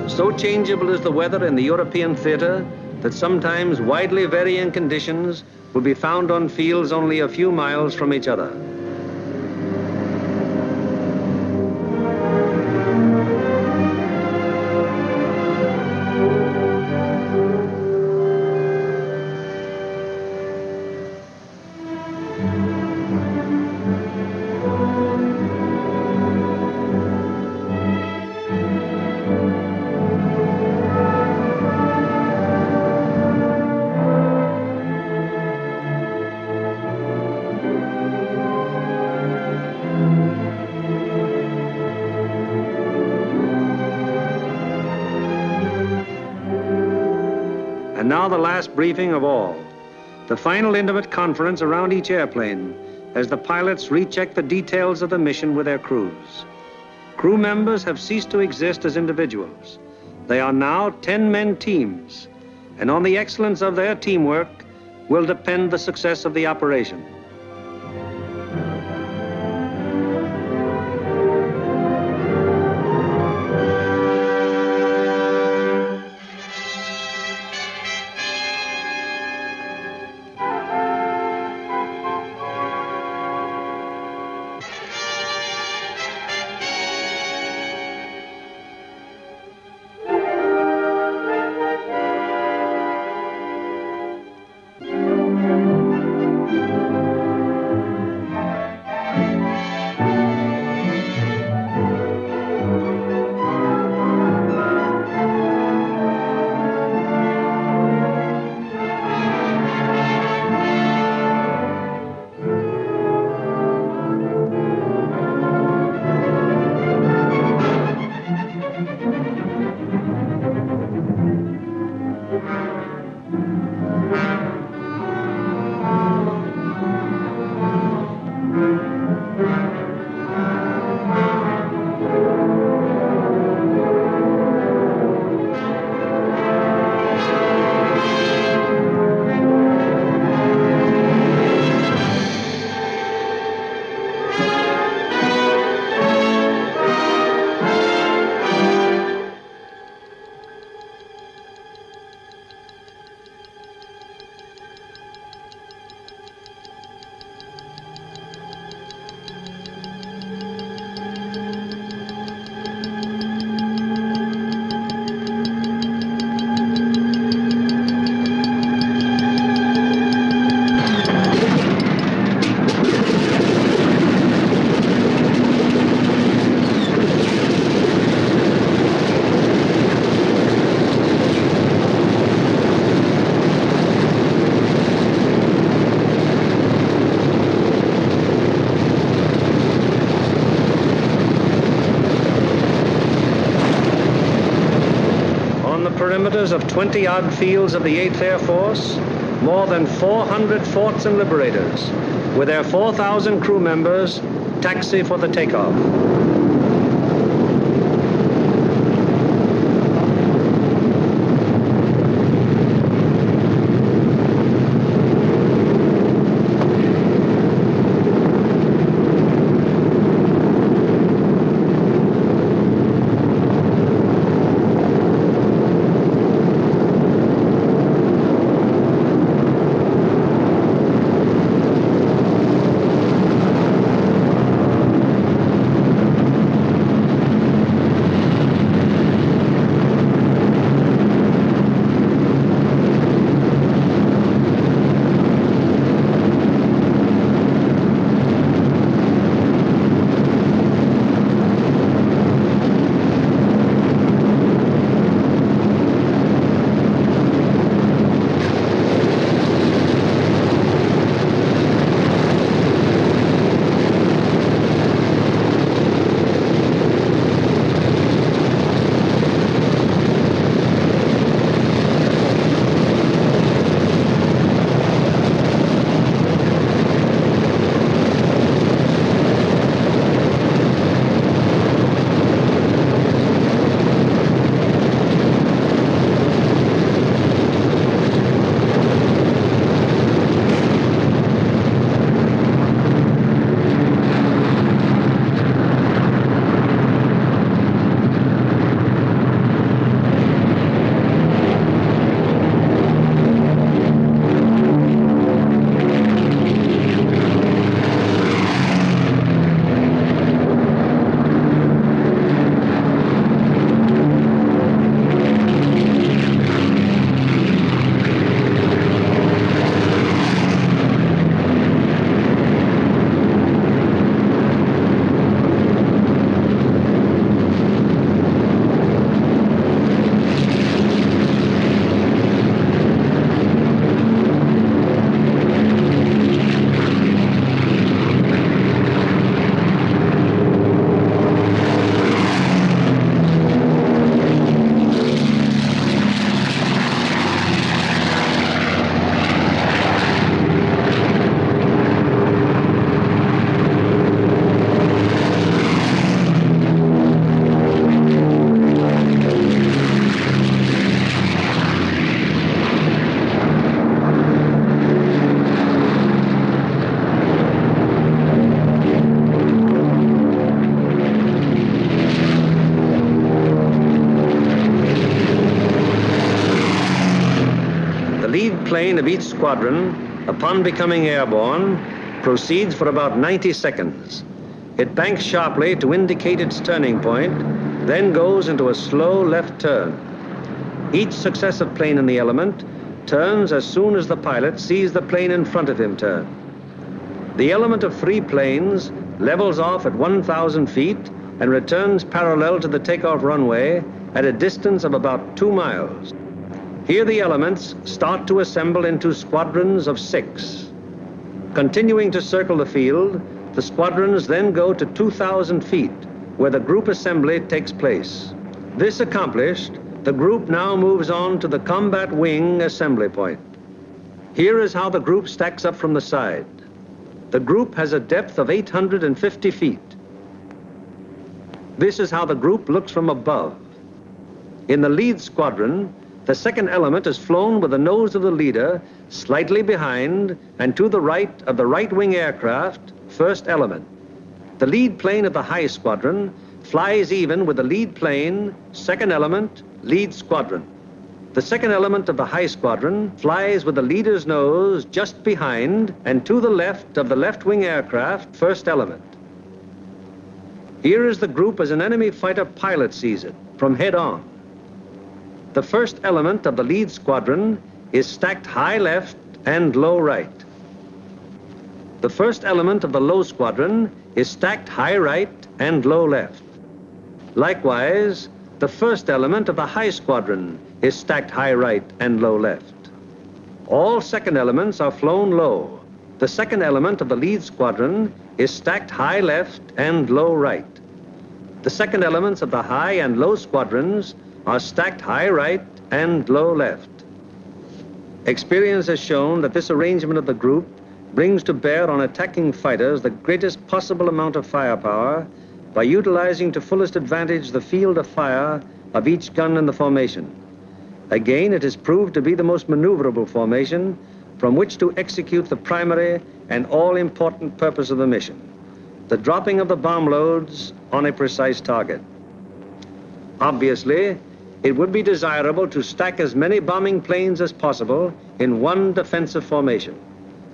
So changeable is the weather in the European theater that sometimes widely varying conditions will be found on fields only a few miles from each other. And now the last briefing of all, the final intimate conference around each airplane as the pilots recheck the details of the mission with their crews. Crew members have ceased to exist as individuals. They are now 10-man teams, and on the excellence of their teamwork will depend the success of the operation. Perimeters of 20-odd fields of the 8th Air Force, more than 400 forts and liberators, with their 4,000 crew members, taxi for the takeoff. plane of each squadron, upon becoming airborne, proceeds for about 90 seconds. It banks sharply to indicate its turning point, then goes into a slow left turn. Each successive plane in the element turns as soon as the pilot sees the plane in front of him turn. The element of 3 planes levels off at 1,000 feet and returns parallel to the takeoff runway at a distance of about 2 miles. Here the elements start to assemble into squadrons of 6. Continuing to circle the field, the squadrons then go to 2,000 feet, where the group assembly takes place. This accomplished, the group now moves on to the combat wing assembly point. Here is how the group stacks up from the side. The group has a depth of 850 feet. This is how the group looks from above. In the lead squadron, the second element is flown with the nose of the leader slightly behind and to the right of the right wing aircraft, first element. The lead plane of the high squadron flies even with the lead plane, second element, lead squadron. The second element of the high squadron flies with the leader's nose just behind and to the left of the left wing aircraft, first element. Here is the group as an enemy fighter pilot sees it, from head on. The first element of the lead squadron is stacked high left and low right. The first element of the low squadron is stacked high right and low left. Likewise, the first element of the high squadron is stacked high right and low left. All second elements are flown low. The second element of the lead squadron is stacked high left and low right. The second elements of the high and low squadrons are stacked high right and low left. Experience has shown that this arrangement of the group brings to bear on attacking fighters the greatest possible amount of firepower by utilizing to fullest advantage the field of fire of each gun in the formation. Again, it is proved to be the most maneuverable formation from which to execute the primary and all-important purpose of the mission, the dropping of the bomb loads on a precise target. Obviously, it would be desirable to stack as many bombing planes as possible in one defensive formation.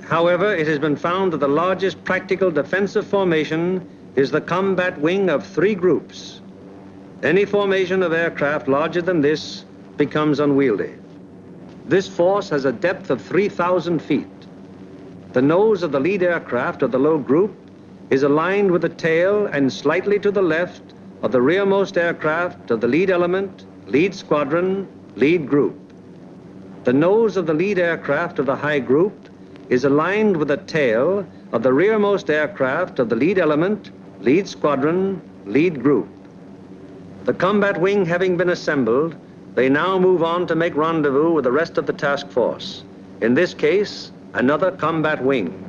However, it has been found that the largest practical defensive formation is the combat wing of 3 groups. Any formation of aircraft larger than this becomes unwieldy. This force has a depth of 3,000 feet. The nose of the lead aircraft of the low group is aligned with the tail and slightly to the left of the rearmost aircraft of the lead element, lead squadron, lead group. The nose of the lead aircraft of the high group is aligned with the tail of the rearmost aircraft of the lead element, lead squadron, lead group. The combat wing having been assembled, they now move on to make rendezvous with the rest of the task force. In this case, another combat wing.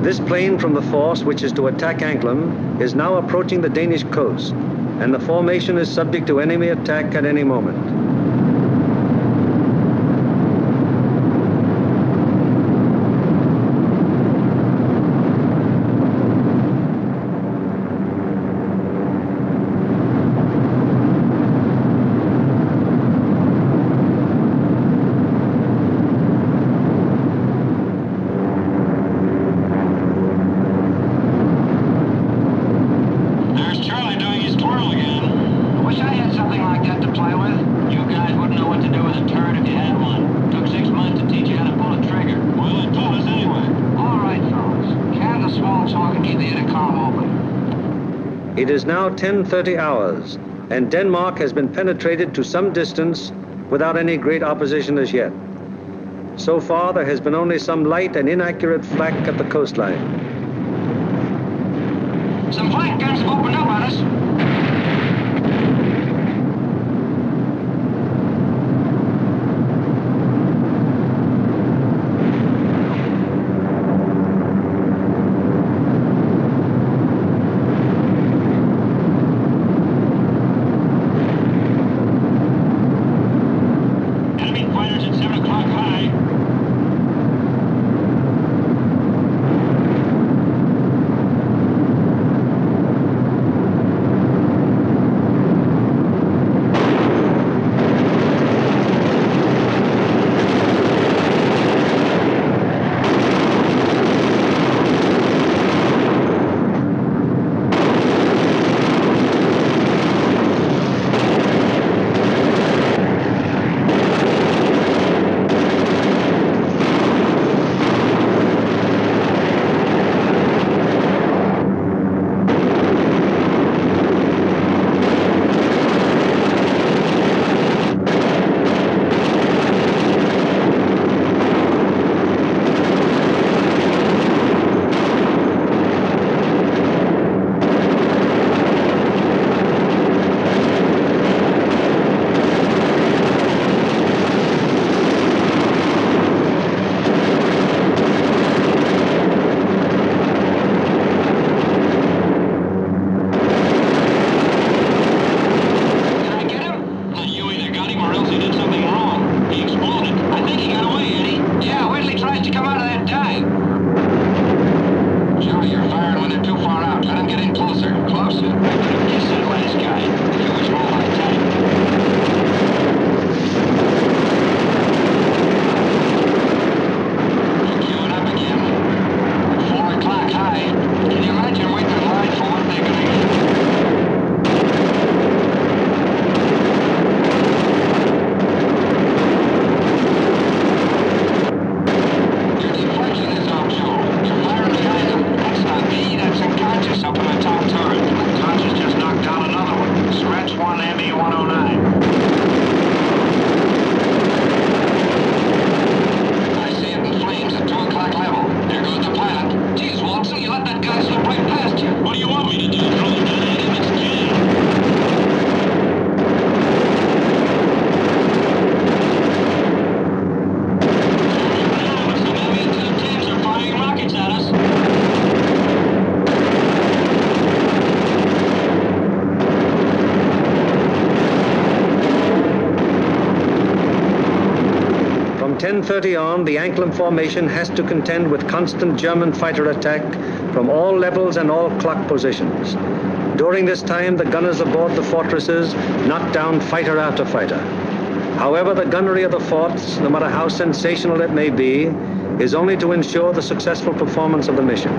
This plane from the force which is to attack Anklam is now approaching the Danish coast, and the formation is subject to enemy attack at any moment. It is now 10:30 hours, and Denmark has been penetrated to some distance without any great opposition as yet. So far, there has been only some light and inaccurate flak at the coastline. Some flank guns have opened up on us. From 10:30 on, the Anklam formation has to contend with constant German fighter attack from all levels and all clock positions. During this time, the gunners aboard the fortresses knock down fighter after fighter. However, the gunnery of the forts, no matter how sensational it may be, is only to ensure the successful performance of the mission.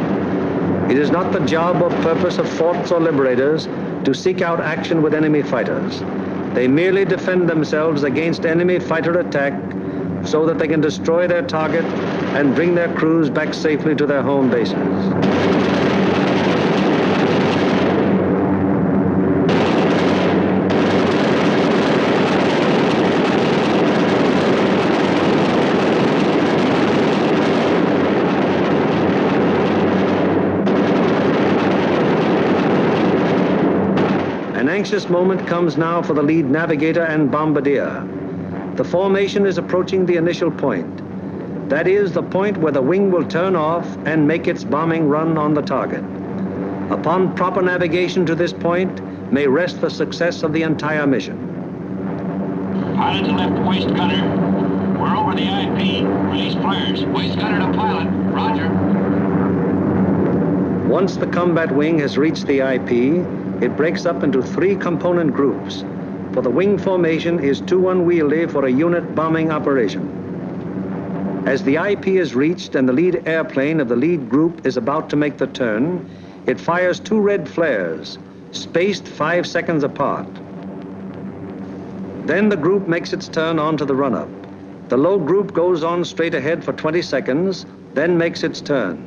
It is not the job or purpose of forts or liberators to seek out action with enemy fighters. They merely defend themselves against enemy fighter attack so that they can destroy their target and bring their crews back safely to their home bases. An anxious moment comes now for the lead navigator and bombardier. The formation is approaching the initial point. That is the point where the wing will turn off and make its bombing run on the target. Upon proper navigation to this point may rest the success of the entire mission. Pilot to left waist gunner. We're over the IP. Release flares. Waist gunner to pilot. Roger. Once the combat wing has reached the IP, it breaks up into 3 component groups, for the wing formation is too unwieldy for a unit bombing operation. As the IP is reached and the lead airplane of the lead group is about to make the turn, it fires 2 red flares, spaced 5 seconds apart. Then the group makes its turn onto the run-up. The low group goes on straight ahead for 20 seconds, then makes its turn.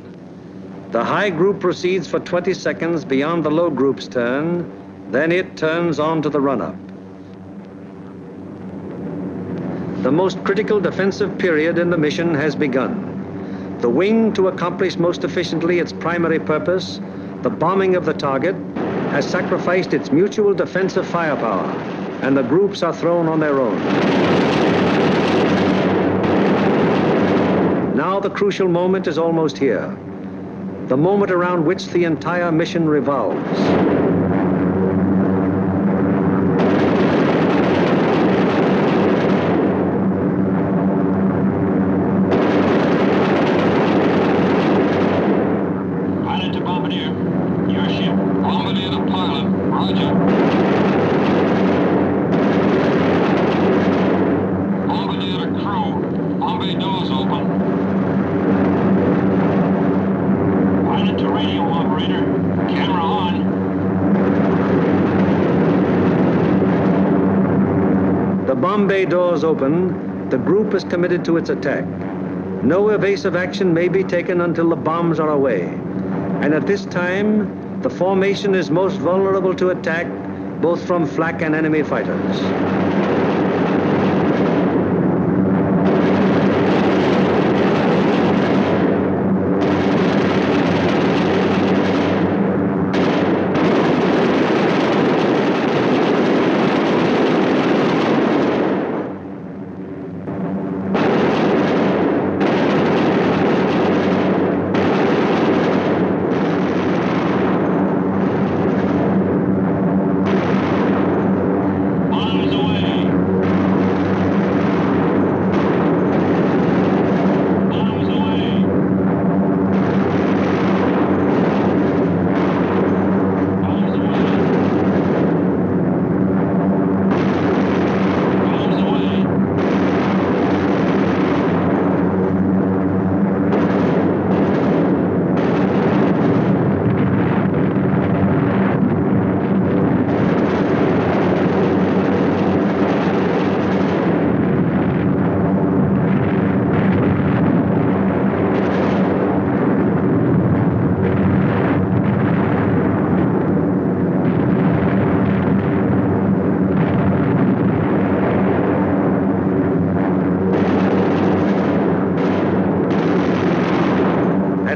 The high group proceeds for 20 seconds beyond the low group's turn, then it turns onto the run-up. The most critical defensive period in the mission has begun. The wing, to accomplish most efficiently its primary purpose, the bombing of the target, has sacrificed its mutual defensive firepower, and the groups are thrown on their own. Now the crucial moment is almost here, the moment around which the entire mission revolves. Bomb bay doors open, the group is committed to its attack. No evasive action may be taken until the bombs are away. And at this time, the formation is most vulnerable to attack, both from flak and enemy fighters.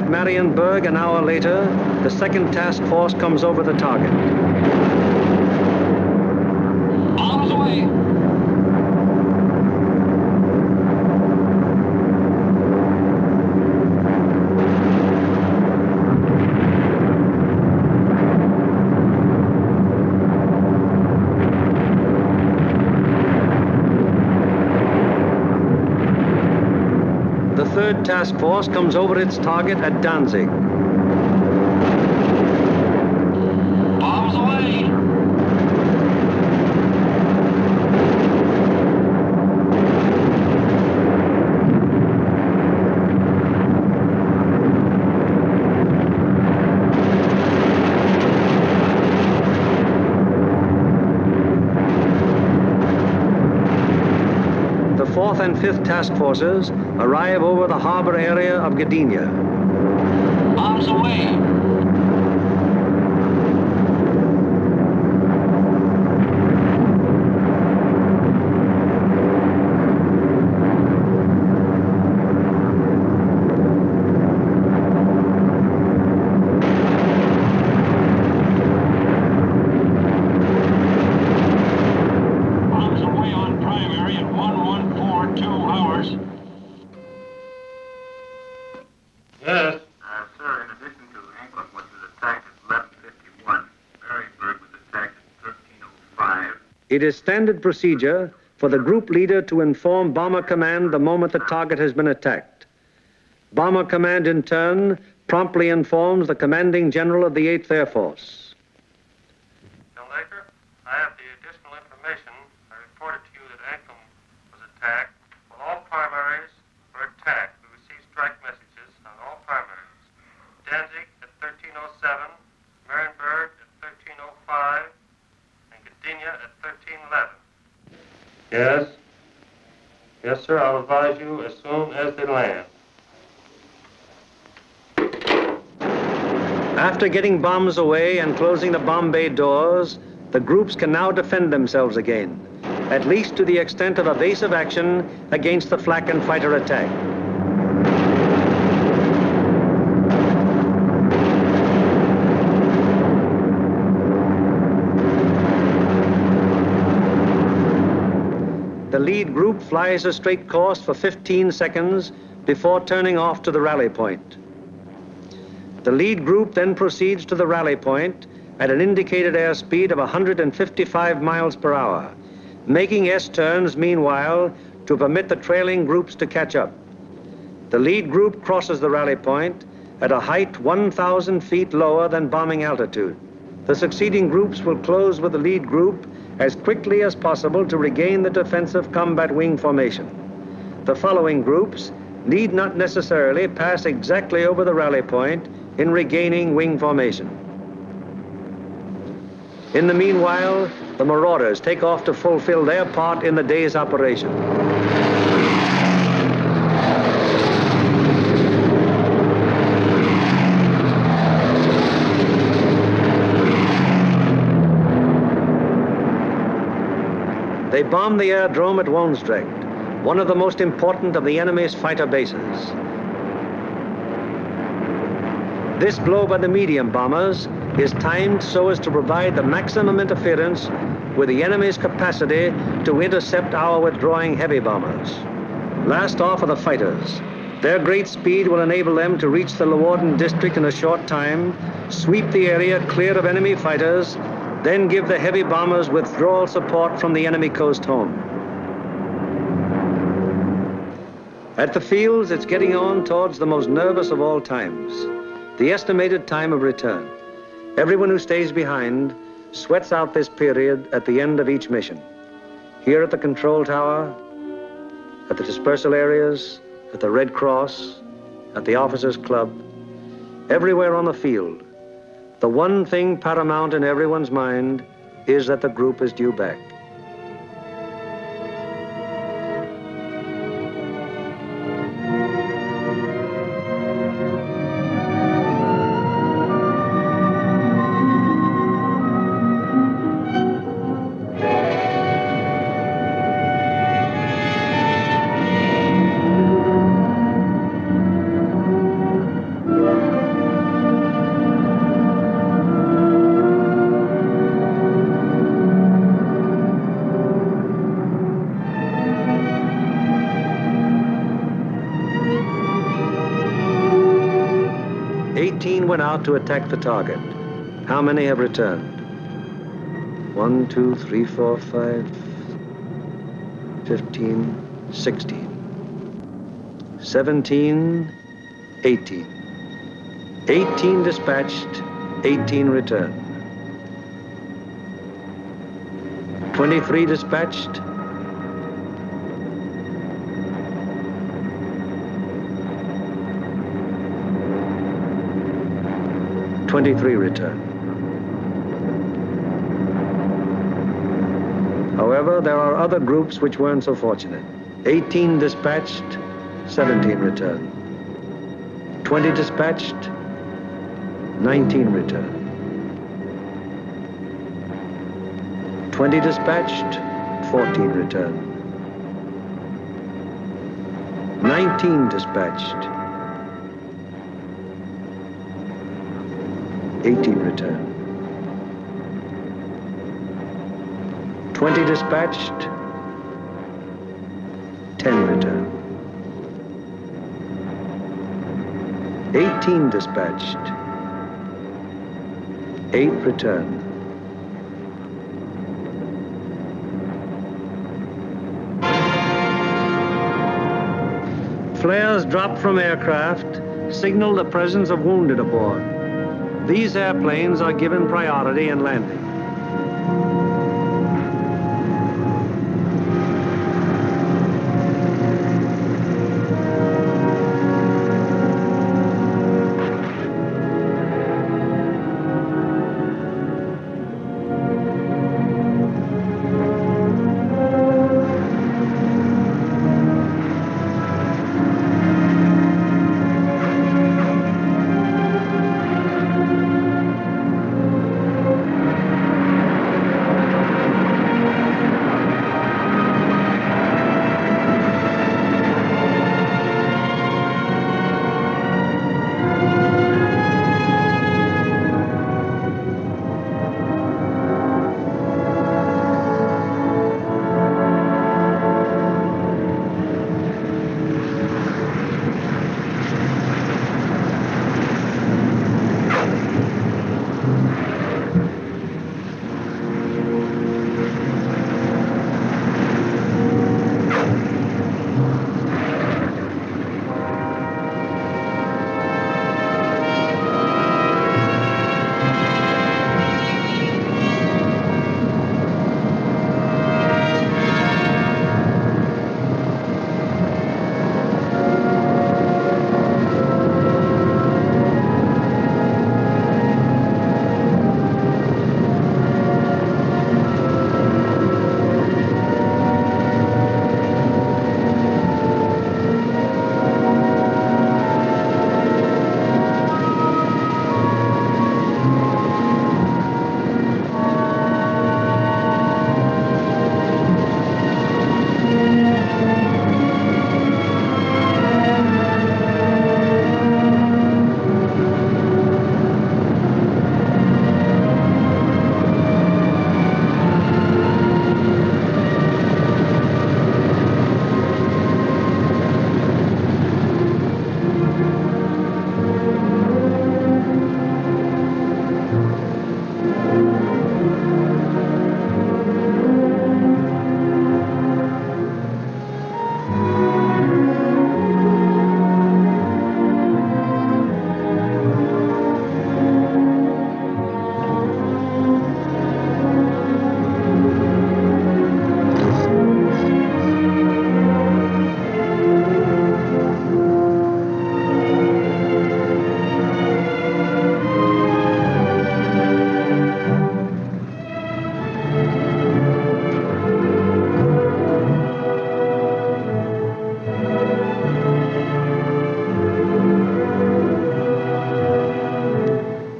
Marienburg, an hour later, the second task force comes over the target. Bombs away. The third task force comes over its target at Danzig. Bombs away. The fourth and fifth task forces arrive over the harbor area of Gdynia. Bombs away. It is standard procedure for the group leader to inform Bomber Command the moment the target has been attacked. Bomber Command, in turn, promptly informs the commanding general of the 8th Air Force. General Laker, I have the additional information. I reported to you that Anklam was attacked. Well, all primaries were attacked. We received strike messages on all primaries. Danzig at 1307, Marienburg at 1305, and Gdynia at 1311. Yes? Yes, sir. I'll advise you as soon as they land. After getting bombs away and closing the bomb bay doors, the groups can now defend themselves again, at least to the extent of evasive action against the flak and fighter attack. The lead group flies a straight course for 15 seconds before turning off to the rally point. The lead group then proceeds to the rally point at an indicated airspeed of 155 miles per hour, making S-turns meanwhile to permit the trailing groups to catch up. The lead group crosses the rally point at a height 1,000 feet lower than bombing altitude. The succeeding groups will close with the lead group as quickly as possible to regain the defensive combat wing formation. The following groups need not necessarily pass exactly over the rally point in regaining wing formation. In the meanwhile, the Marauders take off to fulfill their part in the day's operation. They bombed the aerodrome at Woensdrecht, one of the most important of the enemy's fighter bases. This blow by the medium bombers is timed so as to provide the maximum interference with the enemy's capacity to intercept our withdrawing heavy bombers. Last off are the fighters. Their great speed will enable them to reach the Leeuwarden district in a short time, sweep the area clear of enemy fighters, then give the heavy bombers withdrawal support from the enemy coast home. At the fields, it's getting on towards the most nervous of all times, the estimated time of return. Everyone who stays behind sweats out this period at the end of each mission. Here at the control tower, at the dispersal areas, at the Red Cross, at the Officers' Club, everywhere on the field, the one thing paramount in everyone's mind is that the group is due back. Went out to attack the target. How many have returned? 1, 2, 3, 4, 5, 15, 16, 17, 18. 18 dispatched, 18 returned. 23 dispatched, 23 returned. However, there are other groups which weren't so fortunate. 18 dispatched, 17 returned. 20 dispatched, 19 returned. 20 dispatched, 14 returned. 19 dispatched, 18 returned. 20 dispatched, 10 returned. 18 dispatched, 8 returned. Flares dropped from aircraft signal the presence of wounded aboard. These airplanes are given priority in landing.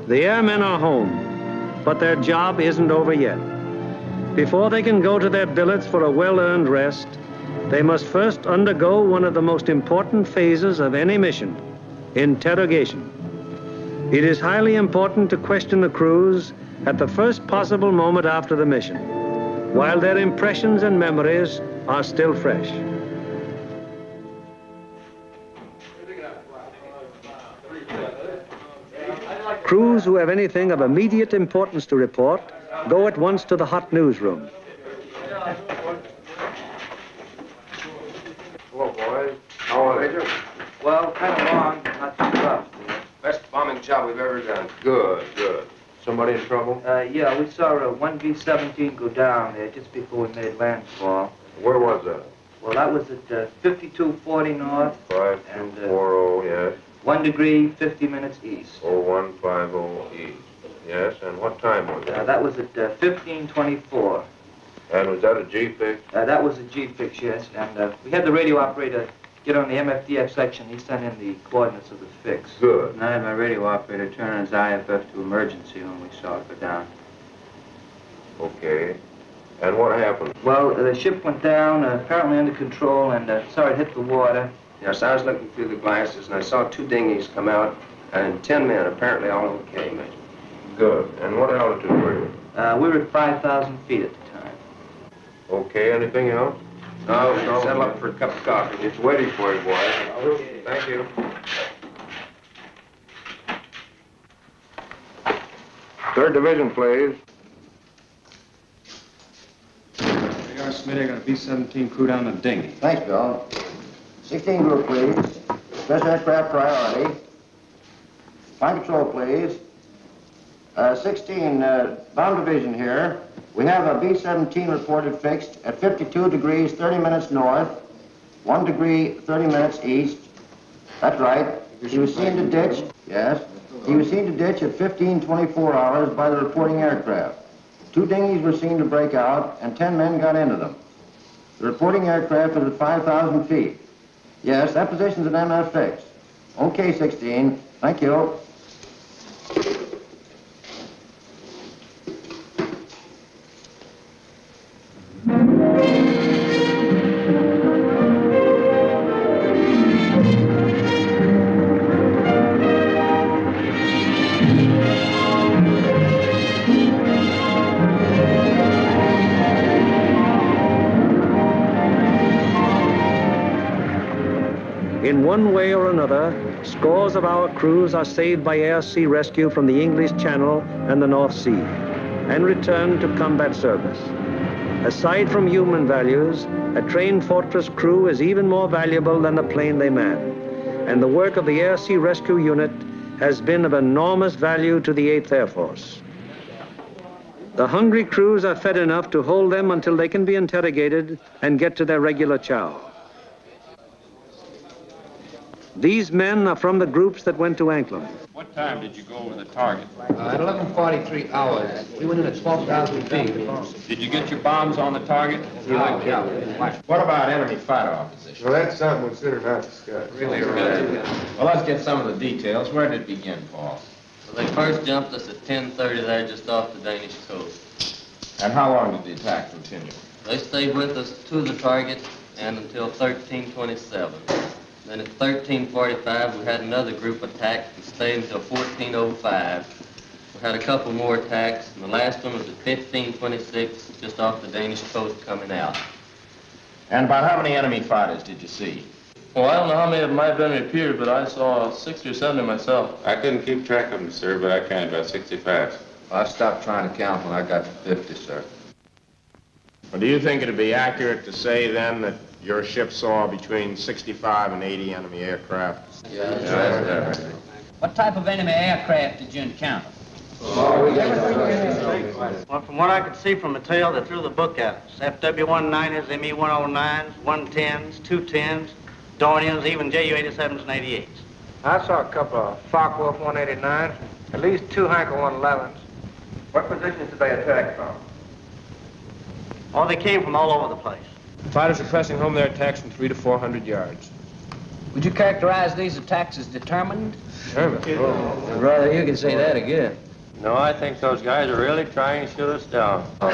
The airmen are home, but their job isn't over yet. Before they can go to their billets for a well-earned rest, they must first undergo one of the most important phases of any mission, interrogation. It is highly important to question the crews at the first possible moment after the mission, while their impressions and memories are still fresh. Crews who have anything of immediate importance to report go at once to the hot newsroom. Hello, boys. How are you? Well, kind of long, but not too rough. Best bombing job we've ever done. Good, good. Somebody in trouble? Yeah, we saw a 1B-17 go down there just before we made landfall. Where was that? Well, that was at 5240 north. 5240, yes. 1 degree, 50 minutes east. 0150 east. Yes, and what time was it? That was at 1524. And was that a G-fix? That was a G-fix, yes. And we had the radio operator get on the MFDF section. He sent in the coordinates of the fix. Good. And I had my radio operator turn on his IFF to emergency when we saw it go down. Okay. And what happened? Well, the ship went down, apparently under control, and saw it hit the water. Yes, I was looking through the glasses, and I saw 2 dinghies come out, and 10 men, apparently all okay, Major. Good. And what altitude were you? We were at 5,000 feet at the time. Okay, anything else? No. Settle up for a cup of coffee. It's waiting for you, boys. Okay. Thank you. Third Division, please. We are, Smitty. I got a B-17 crew down the dinghy. Thanks, Bill. 16 group, please. This aircraft priority. Flight control, please. 16, bound division here. We have a B-17 reported fixed at 52 degrees 30 minutes north, 1 degree 30 minutes east. That's right. He was seen to ditch, yes. He was seen to ditch at 15:24 hours by the reporting aircraft. 2 dinghies were seen to break out and 10 men got into them. The reporting aircraft is at 5,000 feet. Yes, that position's an MF fixed. Okay, 16. Thank you. In one way or another, scores of our crews are saved by air-sea rescue from the English Channel and the North Sea and returned to combat service. Aside from human values, a trained fortress crew is even more valuable than the plane they man. And the work of the air-sea rescue unit has been of enormous value to the 8th Air Force. The hungry crews are fed enough to hold them until they can be interrogated and get to their regular chow. These men are from the groups that went to Anklam. What time did you go over the target? At 11:43 hours. We went in at 12,000 feet. Did you get your bombs on the target? Yeah. What about enemy fighter opposition? Well, that's something we considered not discussed. Really? Well, let's get some of the details. Where did it begin, Paul? Well, they first jumped us at 10:30 there just off the Danish coast. And how long did the attack continue? They stayed with us to the target and until 13:27. Then at 13:45, we had another group attack and stayed until 14:05. We had a couple more attacks, and the last one was at 15:26, just off the Danish coast coming out. And about how many enemy fighters did you see? Well, I don't know how many of them might have been repeated, but I saw 60 or 70 myself. I couldn't keep track of them, sir, but I counted about 65. I stopped trying to count when I got to 50, sir. Well, do you think it'd be accurate to say then that your ship saw between 65 and 80 enemy aircraft? Yeah. What type of enemy aircraft did you encounter? Well, from what I could see from the tail, they threw the book at us. FW-19s, ME-109s, 110s, 210s, Dornians, even JU-87s and 88s. I saw a couple of Focke-Wulf 189s, at least 2 Heinkel 111s. What positions did they attack from? Oh, they came from all over the place. Fighters are pressing home their attacks from 300 to 400 yards. Would you characterize these attacks as determined? Determined? I'd rather you could say that again. No, I think those guys are really trying to shoot us down. I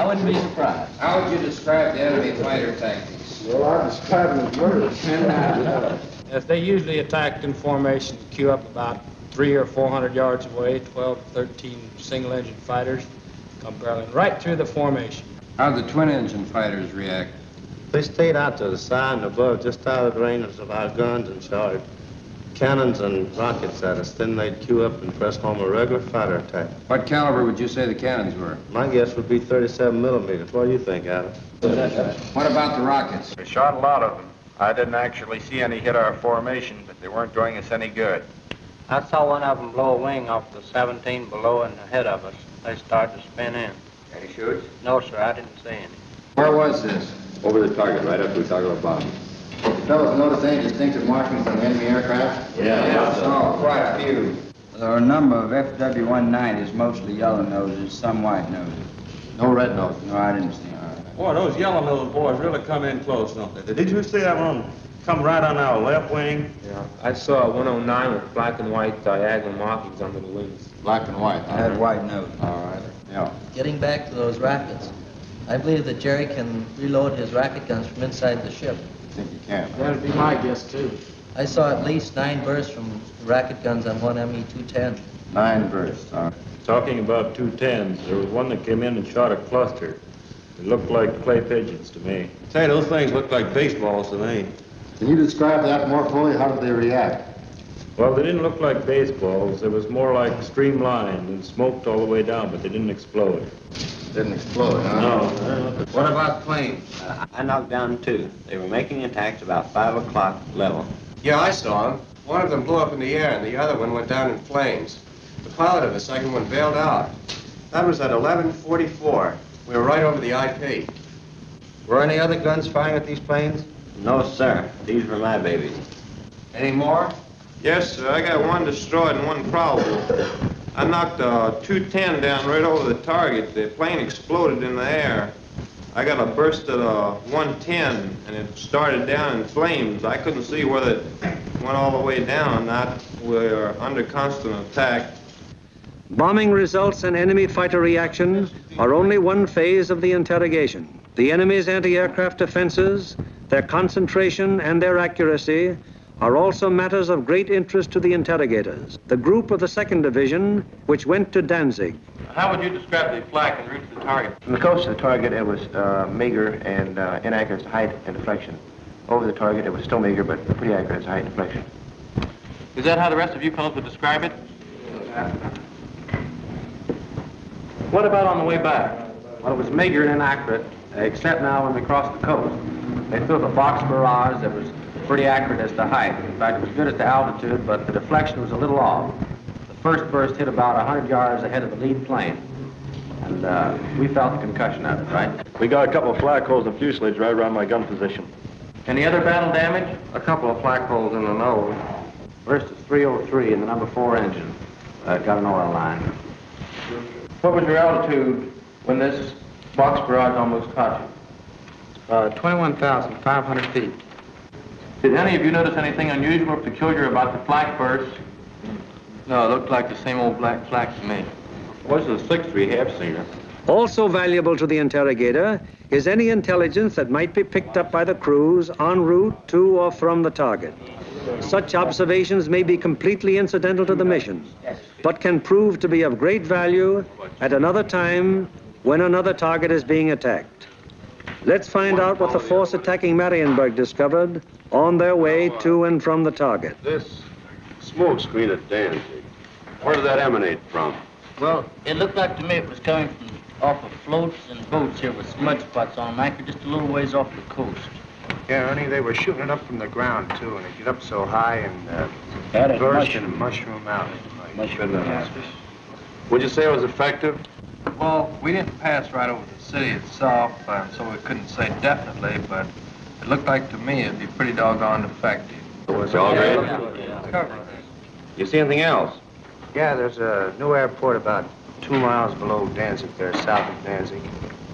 wouldn't be surprised. How would you describe the enemy fighter tactics? Well, I describe them as murder. Yes, they usually attacked in formation, queue up about 300 or 400 yards away, 12 to 13 single-engine fighters, come barreling right through the formation. How'd the twin-engine fighters react? They stayed out to the side and above, just out of the range of our guns, and shot cannons and rockets at us. Then they'd queue up and press home a regular fighter attack. What caliber would you say the cannons were? My guess would be 37 millimeters. What do you think, Adam? What about the rockets? We shot a lot of them. I didn't actually see any hit our formation, but they weren't doing us any good. I saw one of them blow a wing off the 17 below and ahead of us. They started to spin in. Any shoots? No, sir, I didn't see any. Where was this? Over the target, right after we talk about bombs. Fellows notice any distinctive markings on enemy aircraft? Yeah. Oh, quite a few. There are a number of FW-190s, mostly yellow noses, some white noses. No red nose. No, I didn't see them. Boy, those yellow-nosed boys really come in close, don't they? Did you see that one come right on our left wing? Yeah. I saw a 109 with black and white diagonal markings under the wings. Black and white. I had white nose. All right. Yeah. Getting back to those rockets, I believe that Jerry can reload his rocket guns from inside the ship. I think you can. That'd be my guess, too. I saw at least 9 bursts from rocket guns on one ME-210. 9 bursts. All right. Talking about 210s, there was one that came in and shot a cluster. It looked like clay pigeons to me. Say, those things look like baseballs to me. Can you describe that more fully? How did they react? Well, they didn't look like baseballs. It was more like streamlined and smoked all the way down, but they didn't explode. Didn't explode, huh? No. What about planes? I knocked down 2. They were making attacks about 5 o'clock level. Yeah, I saw them. One of them blew up in the air, and the other one went down in flames. The pilot of the second one bailed out. That was at 11:44. We were right over the IP. Were any other guns firing at these planes? No, sir. These were my babies. Any more? Yes, sir. I got one destroyed and one probable. I knocked a 210 down right over the target. The plane exploded in the air. I got a burst at a 110, and it started down in flames. I couldn't see whether it went all the way down or not. We're under constant attack. Bombing results and enemy fighter reaction are only one phase of the interrogation. The enemy's anti-aircraft defenses, their concentration and their accuracy are also matters of great interest to the interrogators. The group of the 2nd Division, which went to Danzig. How would you describe the flak en route to the target? From the coast to the target, it was meager and inaccurate as to height and deflection. Over the target, it was still meager, but pretty accurate as to height and deflection. Is that how the rest of you fellows would describe it? What about on the way back? Well, it was meager and inaccurate, except now when we crossed the coast. They threw up a box barrage that was pretty accurate as to height. In fact, it was good as to altitude, but the deflection was a little off. The first burst hit about 100 yards ahead of the lead plane, and we felt the concussion of it, right? We got a couple of flak holes in the fuselage right around my gun position. Any other battle damage? A couple of flak holes in the nose. First is 303 in the number 4 engine. Got an oil line. What was your altitude when this box barrage almost caught you? 21,500 feet. Did any of you notice anything unusual or peculiar about the flak burst? No, it looked like the same old black flak to me. What's the 6th rehab singer? Also valuable to the interrogator is any intelligence that might be picked up by the crews en route to or from the target. Such observations may be completely incidental to the mission, but can prove to be of great value at another time when another target is being attacked. Let's find out what the force attacking Marienburg discovered on their way to and from the target. This smoke screen at Danzig, where did that emanate from? Well, it looked like to me it was coming from off of floats and boats here with smudge spots on them, anchored just a little ways off the coast. Yeah, Ernie, they were shooting it up from the ground, too, and it get up so high and That burst and mushroom out. Would you say it was effective? Well, we didn't pass right over the city itself, so we couldn't say definitely, but it looked like to me it'd be pretty doggone effective. It's all great. Cover. You see anything else? Yeah, there's a new airport about 2 miles below Danzig there, south of Danzig.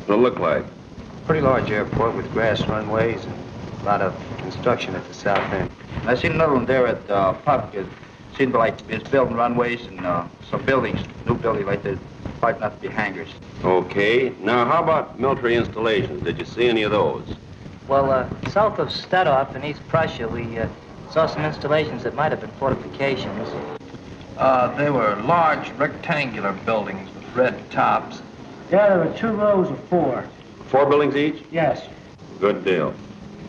What'll it look like? Pretty large airport with grass runways and a lot of construction at the south end. I seen another one there at Puck. It seemed like it's building runways and some buildings, new building like they're quite not to be hangars. Okay. Now, how about military installations? Did you see any of those? Well, south of Stadthof in East Prussia, we saw some installations that might have been fortifications. They were large rectangular buildings with red tops. Yeah, there were 2 rows of 4. 4 buildings each? Yes. Good deal.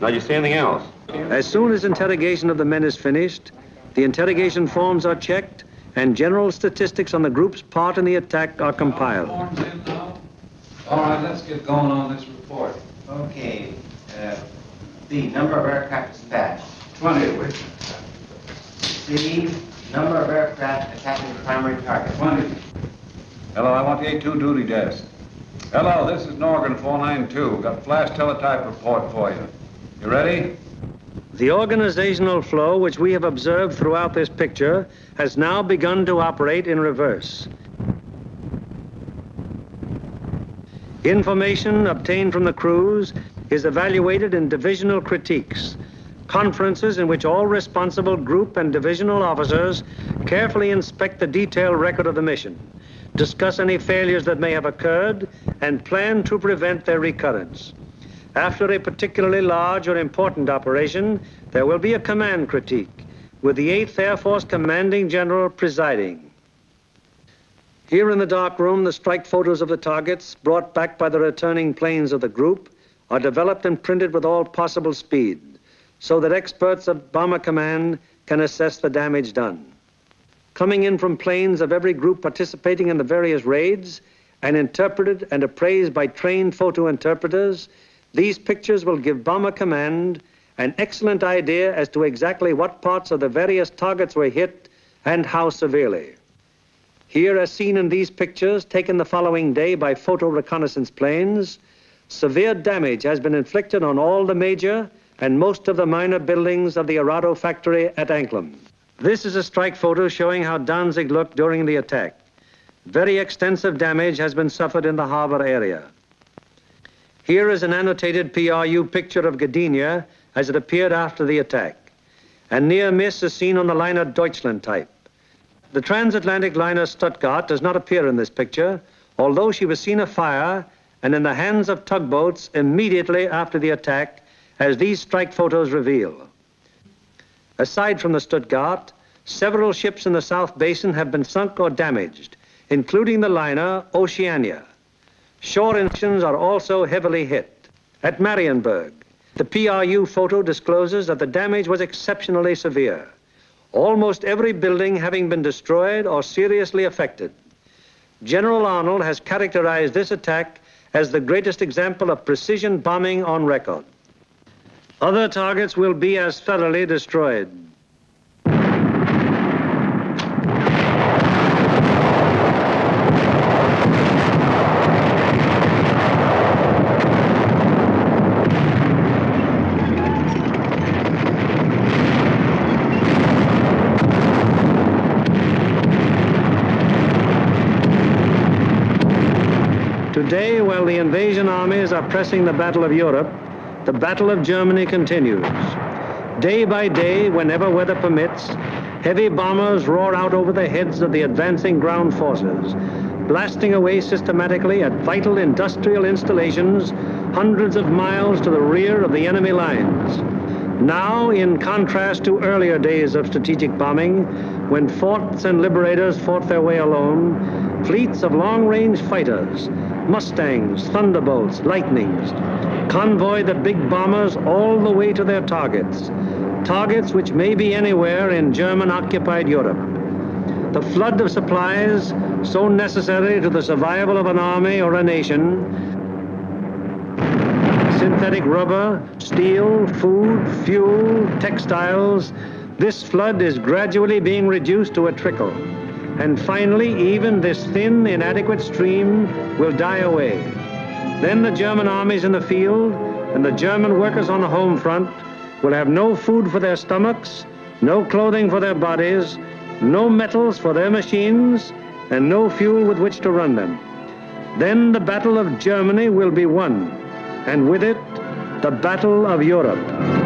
Now, did you see anything else? As soon as interrogation of the men is finished, the interrogation forms are checked and general statistics on the group's part in the attack are compiled. All right, let's get going on this report. Okay. B, number of aircraft dispatched. 20. C, number of aircraft attacking the primary target. 20. Hello, I want the A2 duty desk. Hello, this is Norgan 492. Got a flash teletype report for you. You ready? The organizational flow which we have observed throughout this picture has now begun to operate in reverse. Information obtained from the crews is evaluated in divisional critiques, conferences in which all responsible group and divisional officers carefully inspect the detailed record of the mission, discuss any failures that may have occurred, and plan to prevent their recurrence. After a particularly large or important operation, there will be a command critique, with the 8th Air Force Commanding General presiding. Here in the dark room, the strike photos of the targets brought back by the returning planes of the group are developed and printed with all possible speed, so that experts of Bomber Command can assess the damage done. Coming in from planes of every group participating in the various raids and interpreted and appraised by trained photo interpreters, these pictures will give Bomber Command an excellent idea as to exactly what parts of the various targets were hit and how severely. Here, as seen in these pictures taken the following day by photo reconnaissance planes, severe damage has been inflicted on all the major and most of the minor buildings of the Arado factory at Anklam. This is a strike photo showing how Danzig looked during the attack. Very extensive damage has been suffered in the harbor area. Here is an annotated PRU picture of Gdynia as it appeared after the attack. A near miss is seen on the liner Deutschland type. The transatlantic liner Stuttgart does not appear in this picture, although she was seen afire and in the hands of tugboats immediately after the attack, as these strike photos reveal. Aside from the Stuttgart, several ships in the South Basin have been sunk or damaged, including the liner Oceania. Shore engines are also heavily hit. At Marienburg, the PRU photo discloses that the damage was exceptionally severe, almost every building having been destroyed or seriously affected. General Arnold has characterized this attack as the greatest example of precision bombing on record. Other targets will be as thoroughly destroyed. Today, while the invasion armies are pressing the Battle of Europe, the Battle of Germany continues. Day by day, whenever weather permits, heavy bombers roar out over the heads of the advancing ground forces, blasting away systematically at vital industrial installations hundreds of miles to the rear of the enemy lines. Now, in contrast to earlier days of strategic bombing, when forts and liberators fought their way alone, fleets of long-range fighters, Mustangs, Thunderbolts, Lightnings, convoy the big bombers all the way to their targets, targets which may be anywhere in German-occupied Europe. The flood of supplies, so necessary to the survival of an army or a nation, synthetic rubber, steel, food, fuel, textiles, this flood is gradually being reduced to a trickle. And finally, even this thin, inadequate stream will die away. Then the German armies in the field and the German workers on the home front will have no food for their stomachs, no clothing for their bodies, no metals for their machines, and no fuel with which to run them. Then the Battle of Germany will be won, and with it, the Battle of Europe.